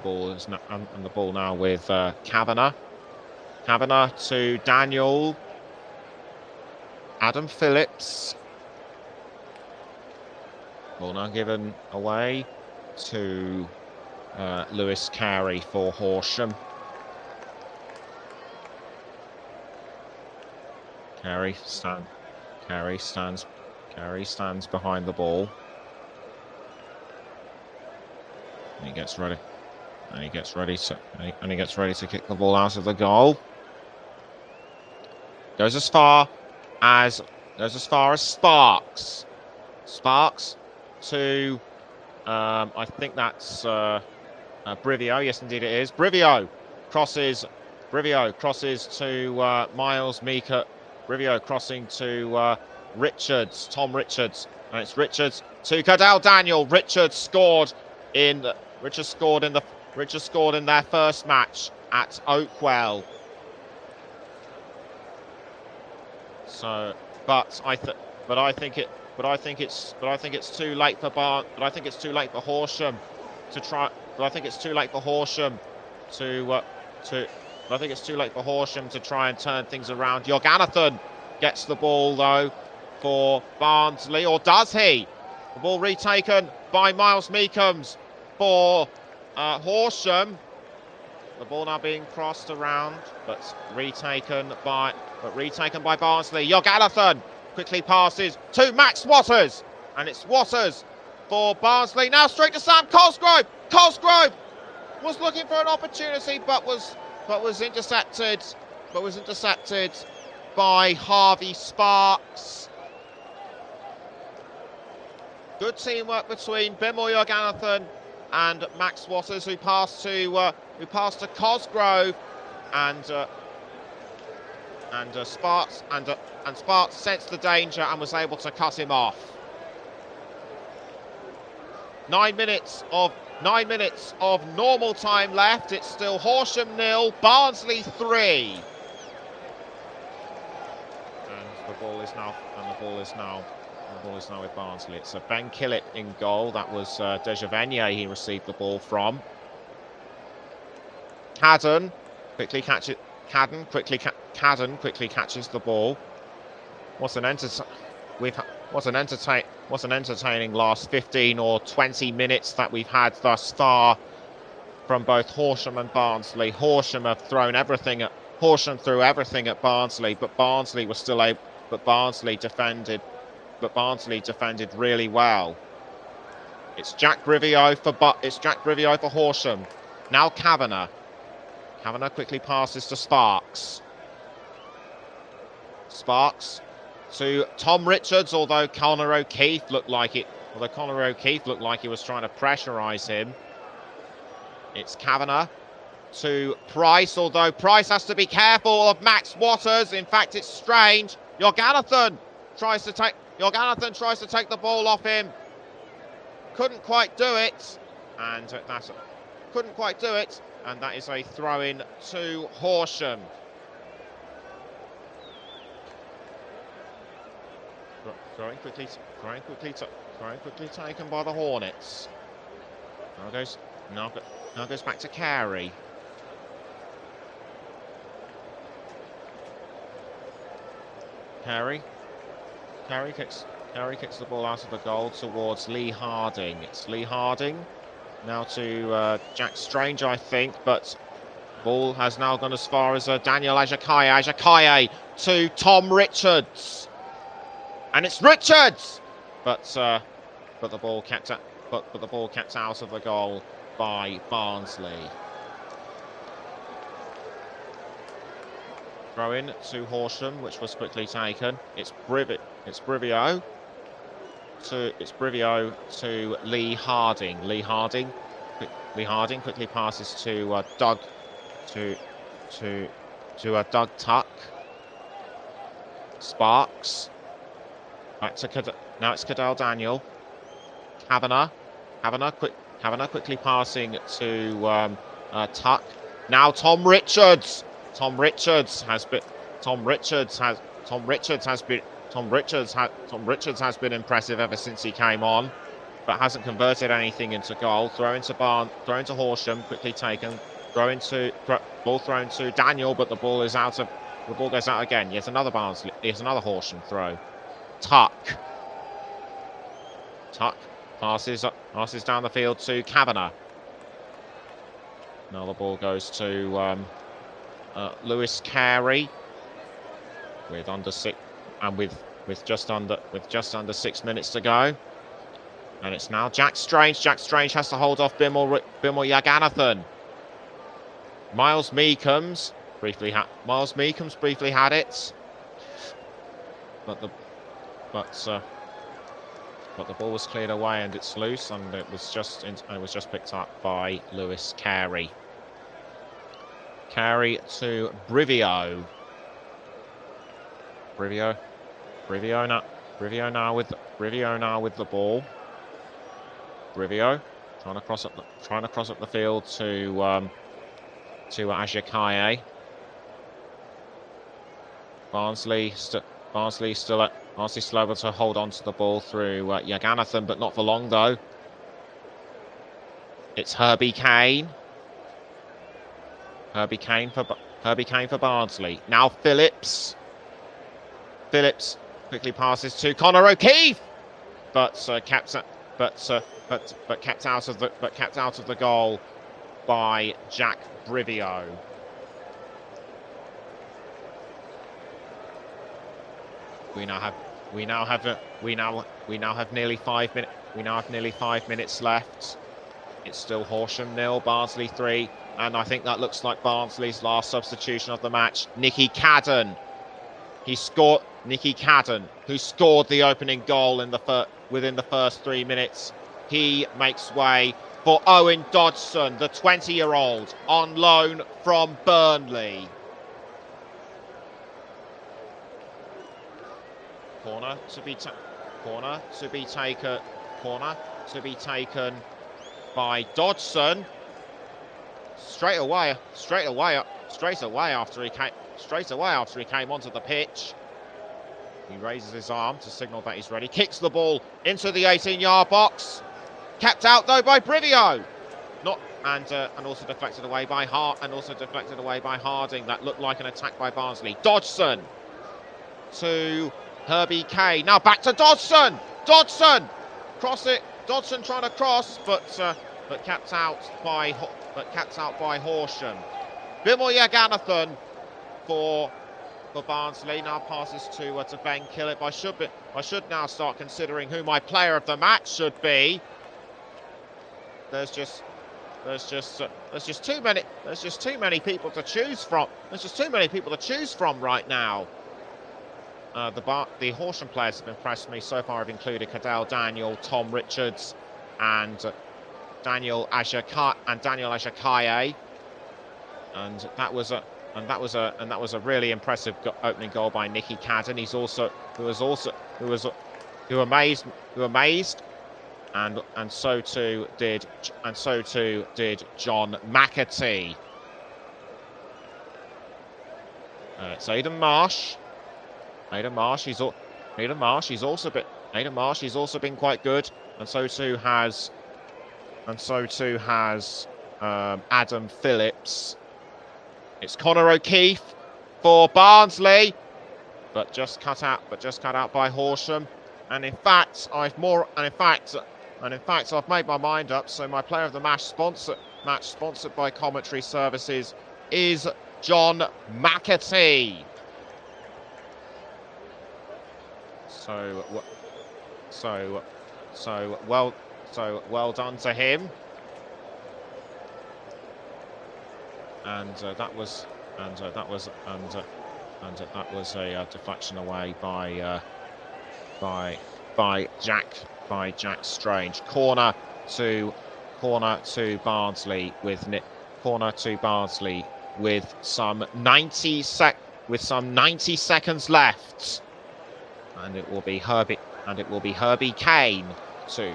ball now with Kavanagh. Kavanagh to Daniel. Adam Phillips. Ball now given away to Lewis Carey for Horsham. Carey stands behind the ball. And he gets ready. And he gets ready to kick the ball out of the goal. Goes as far as Sparks. Sparks to I think that's Brivio. Yes, indeed it is. Brivio crosses. Brivio crosses to Miles Meeker. Brivio crossing to Richards, Tom Richards, and it's Richards to Cadell Daniel. Richards scored in their first match at Oakwell. So, but I think it's too late for Horsham to try. But I think it's too late for Horsham to try and turn things around. Jorganathan gets the ball though for Barnsley, or does he? The ball retaken by Miles Meekums for Horsham. The ball now being crossed around, but retaken by Barnsley. Jorganathan quickly passes to Max Waters, and it's Waters for Barnsley. Now straight to Sam Cosgrove. Cosgrove was looking for an opportunity, but was intercepted. By Harvey Sparks. Good teamwork between Bimor Jorganathan and Max Waters, who passed to Cosgrove, and Sparks sensed the danger and was able to cut him off. 9 minutes of normal time left. It's still Horsham 0, Barnsley 3. And the ball is now with Barnsley. It's a Ben Killett in goal. That was Dejavenier he received the ball from. Cadden quickly catches the ball. What an entertaining last 15 or 20 minutes that we've had thus far from both Horsham and Barnsley. Horsham threw everything at Barnsley, but Barnsley defended really well. It's Jack Brivio for Horsham. Now Kavanagh quickly passes to Sparks. Sparks to Tom Richards, although Connor O'Keefe looked like he was trying to pressurise him. It's Kavanagh to Price, although Price has to be careful of Max Waters. In fact, it's strange. Jorganathan tries to take the ball off him. Couldn't quite do it, and that is a throw-in to Horsham. Throwing quickly taken by the Hornets. Now goes back to Carey. Carey kicks the ball out of the goal towards Lee Harding. It's Lee Harding now to Jack Strange, I think, but ball has now gone as far as Daniel Ajakaye. Ajakaye to Tom Richards, and it's Richards, but the ball kept out of the goal by Barnsley. Throw in to Horsham, which was quickly taken. It's Brivio to Lee Harding. Lee Harding quickly passes to Doug Doug Tuck. Sparks back to now it's Cadell Daniel. Kavanagh quickly passing to Tuck. Now Tom Richards has been impressive ever since he came on, but hasn't converted anything into goal. Throw into Horsham, quickly taken. Ball thrown to Daniel, but the ball goes out again. Yet another Horsham throw. Tuck passes down the field to Kavanagh. Now the ball goes to Lewis Carey with just under 6 minutes to go, and it's now Jack Strange. Jack Strange has to hold off Bimor Jorganathan. Miles Meekums briefly had it, but the ball was cleared away and it's loose, and it was just picked up by Lewis Carey. Carey to Brivio. Brivio now with the ball. Brivio trying to cross up the field to Ajakaye. Barnsley still able to hold on to the ball through Yaganathan, but not for long though. It's Herbie Kane. Herbie Kane for Barnsley. Now Phillips. Phillips quickly passes to Connor O'Keefe, but kept out of the goal by Jack Brivio. We now have nearly 5 minutes. We now have nearly 5 minutes left. It's still Horsham 0, Barnsley 3, and I think that looks like Barnsley's last substitution of the match. Nicky Cadden. Nicky Cadden, who scored the opening goal within the first 3 minutes. He makes way for Owen Dodson, the 20-year-old, on loan from Burnley. Corner to be taken by Dodson. Straight away after he came onto the pitch. He raises his arm to signal that he's ready. Kicks the ball into the 18-yard box. Kept out though by Brivio. And also deflected away by Harding. That looked like an attack by Barnsley. Dodson to Herbie Kane. Now back to Dodson. Cross it. Dodson trying to cross, but kept out by Horsham. Bimal Yaganathan for Barnsley. Now passes to Ben Killip. I should now start considering who my player of the match should be. There's just too many people to choose from. Right now. The Horsham players have impressed me so far. Have included Cadell Daniel, Tom Richards, and Daniel Ajakaye. And that was a really impressive opening goal by Nicky Cadden. Who amazed, and so too did John McAtee. It's Aidan Marsh. Aidan Marsh, he's also been quite good, and so too has Adam Phillips. It's Connor O'Keefe for Barnsley, but just cut out by Horsham. And in fact, I've made my mind up. So my player of the match sponsored by Commentary Services is John McAtee. So well done to him. And that was a deflection away by Jack Strange. Corner to Barnsley with some 90 seconds left, and it will be Herbie Kane to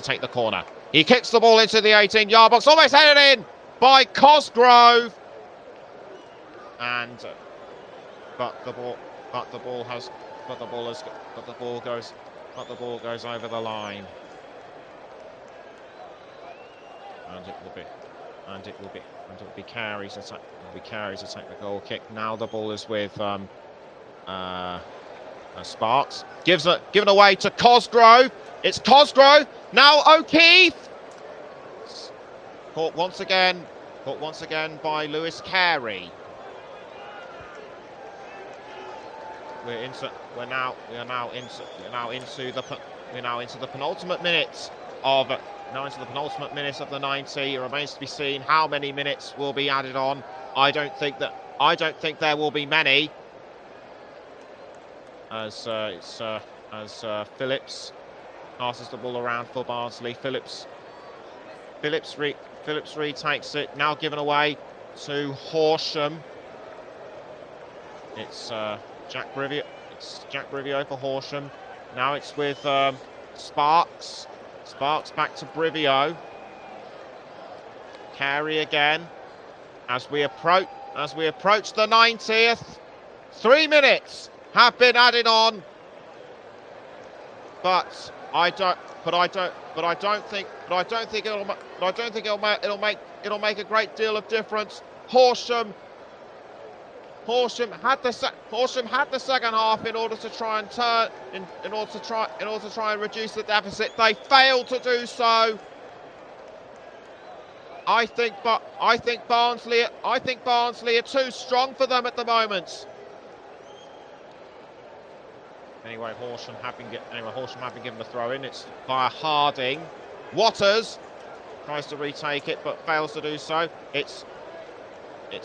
take the corner. He kicks the ball into the 18-yard box, almost headed in by Cosgrove, but the ball goes over the line, and it will be Carey to take the goal kick. Now the ball is with Sparks. Given away to Cosgrove. It's Cosgrove. Now O'Keefe. Caught once again by Lewis Carey. We're now into the penultimate minutes of the 90. It remains to be seen how many minutes will be added on. I don't think there will be many. As Phillips passes the ball around for Barnsley. Phillips retakes it. Now given away to Horsham. It's Jack Brivio. It's Jack Brivio for Horsham. Now it's with Sparks. Sparks back to Brivio. Carey again. As we approach the 90th, 3 minutes have been added on. But I don't think it'll make a great deal of difference. Horsham had the second half in order to try and turn in order to try and reduce the deficit. They failed to do so. I think Barnsley are too strong for them at the moment. Anyway, Horsham have been given the throw in. It's via Harding. Waters tries to retake it but fails to do so. It's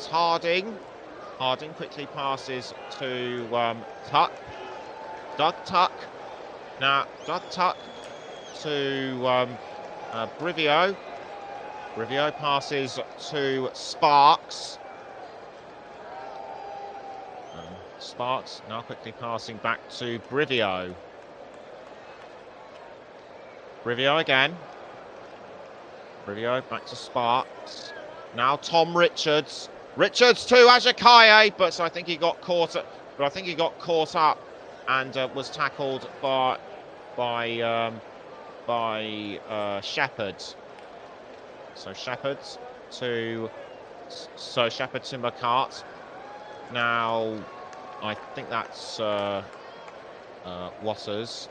Harding. Harding quickly passes to Tuck. Doug Tuck. Now Doug Tuck to Brivio. Brivio passes to Sparks. Sparks now quickly passing back to Brivio. Brivio again. Brivio back to Sparks. Now Tom Richards. Richards to Ajakaye, but I think he got caught up and was tackled by Shepherd. So Shepherd to McCart. Now I think that's Waters.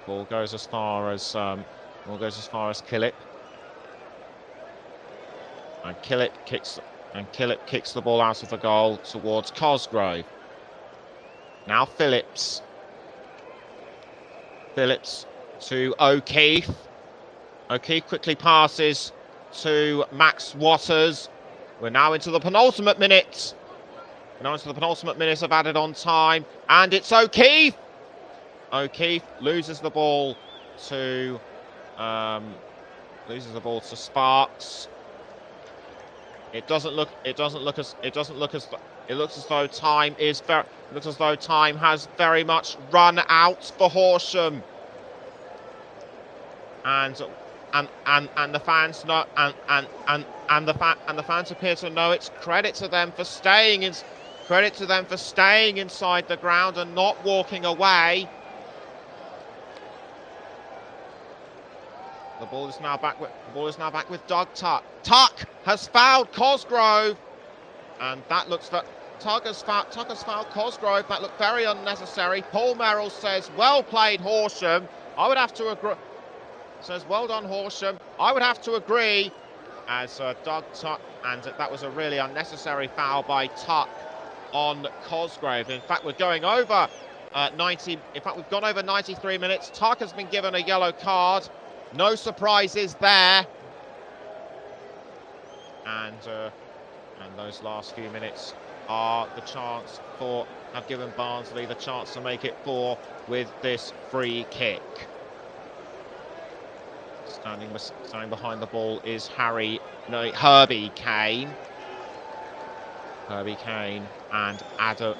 Ball goes as far as Killip. And Killip kicks the ball out of the goal towards Cosgrove. Now Phillips. Phillips to O'Keefe. O'Keefe quickly passes to Max Waters. We're now into the penultimate minute. Of added on time. And it's O'Keefe. O'Keefe loses the ball to Sparks. It looks as though time has very much run out for Horsham. And the fans know, and the fans appear to know it's credit to them for staying inside the ground and not walking away. The ball is now back with Doug Tuck. Tuck has fouled Cosgrove, and Tuck has fouled Cosgrove. That looked very unnecessary. Paul Merrill says, "Well played, Horsham." I would have to agree. Says, "Well done, Horsham." I would have to agree, as Doug Tuck, and that was a really unnecessary foul by Tuck on Cosgrove. In fact, we're going over 90. In fact, we've gone over 93 minutes. Tuck has been given a yellow card. No surprises there. And those last few minutes are the chance have given Barnsley the chance to make it 4 with this free kick. Standing behind the ball is Herbie Kane. Herbie Kane and Adam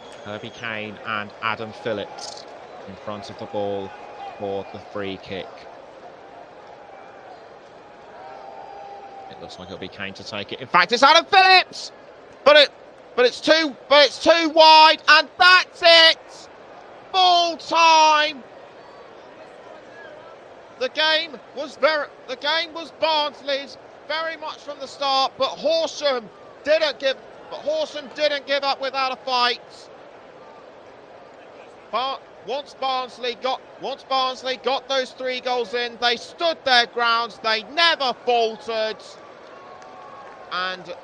Phillips in front of the ball for the free kick. It looks like it'll be Kane to take it. In fact, it's Adam Phillips, but it's too wide, and that's it. Full time. The game was Barnsley's very much from the start, but Horsham didn't give up without a fight. But once Barnsley got those 3 goals in, they stood their ground. They never faltered. And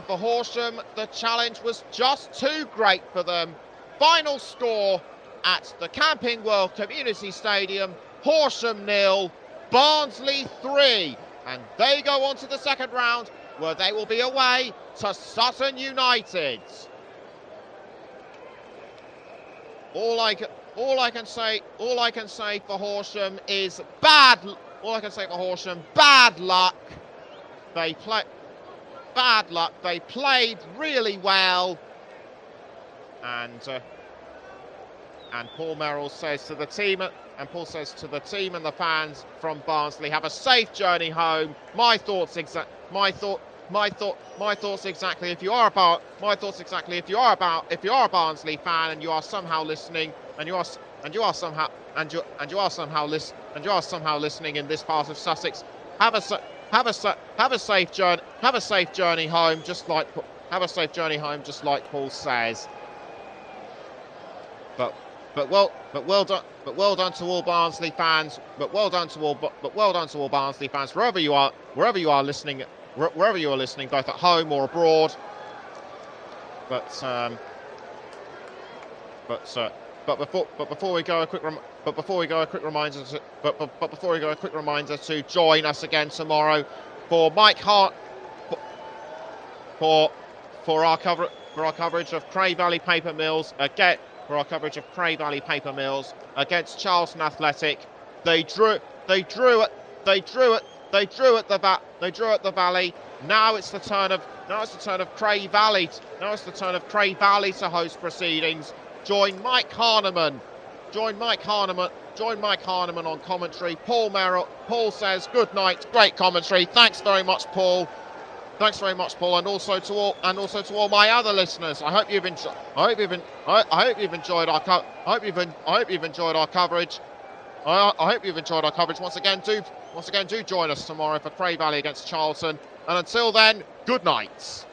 for Horsham, the challenge was just too great for them. Final score at the Camping World Community Stadium: Horsham 0, Barnsley 3. And they go on to the second round, where they will be away to Sutton United. All I can say for Horsham is bad luck. They play bad luck. They played really well, and Paul Merrill says to the team, and Paul says to the team and the fans from Barnsley, have a safe journey home. My thoughts exactly. If you are a Barnsley fan and you are somehow listening, and you are somehow listening in this part of Sussex, have a safe journey home, just like Paul says. But well done to all Barnsley fans. Wherever you are listening, both at home or abroad. But before we go, a quick reminder to join us again tomorrow for Mike Hart for our coverage of Cray Valley Paper Mills again. For our coverage of Cray Valley Paper Mills against Charlton Athletic. They drew at the Valley. Now it's the turn of Cray Valley. To host proceedings. Join Mike Harneman on commentary. Paul says good night. Great commentary. Thanks very much, Paul. And also to all my other listeners. I hope you've enjoyed our coverage. Once again, do join us tomorrow for Cray Valley against Charlton. And until then, good night.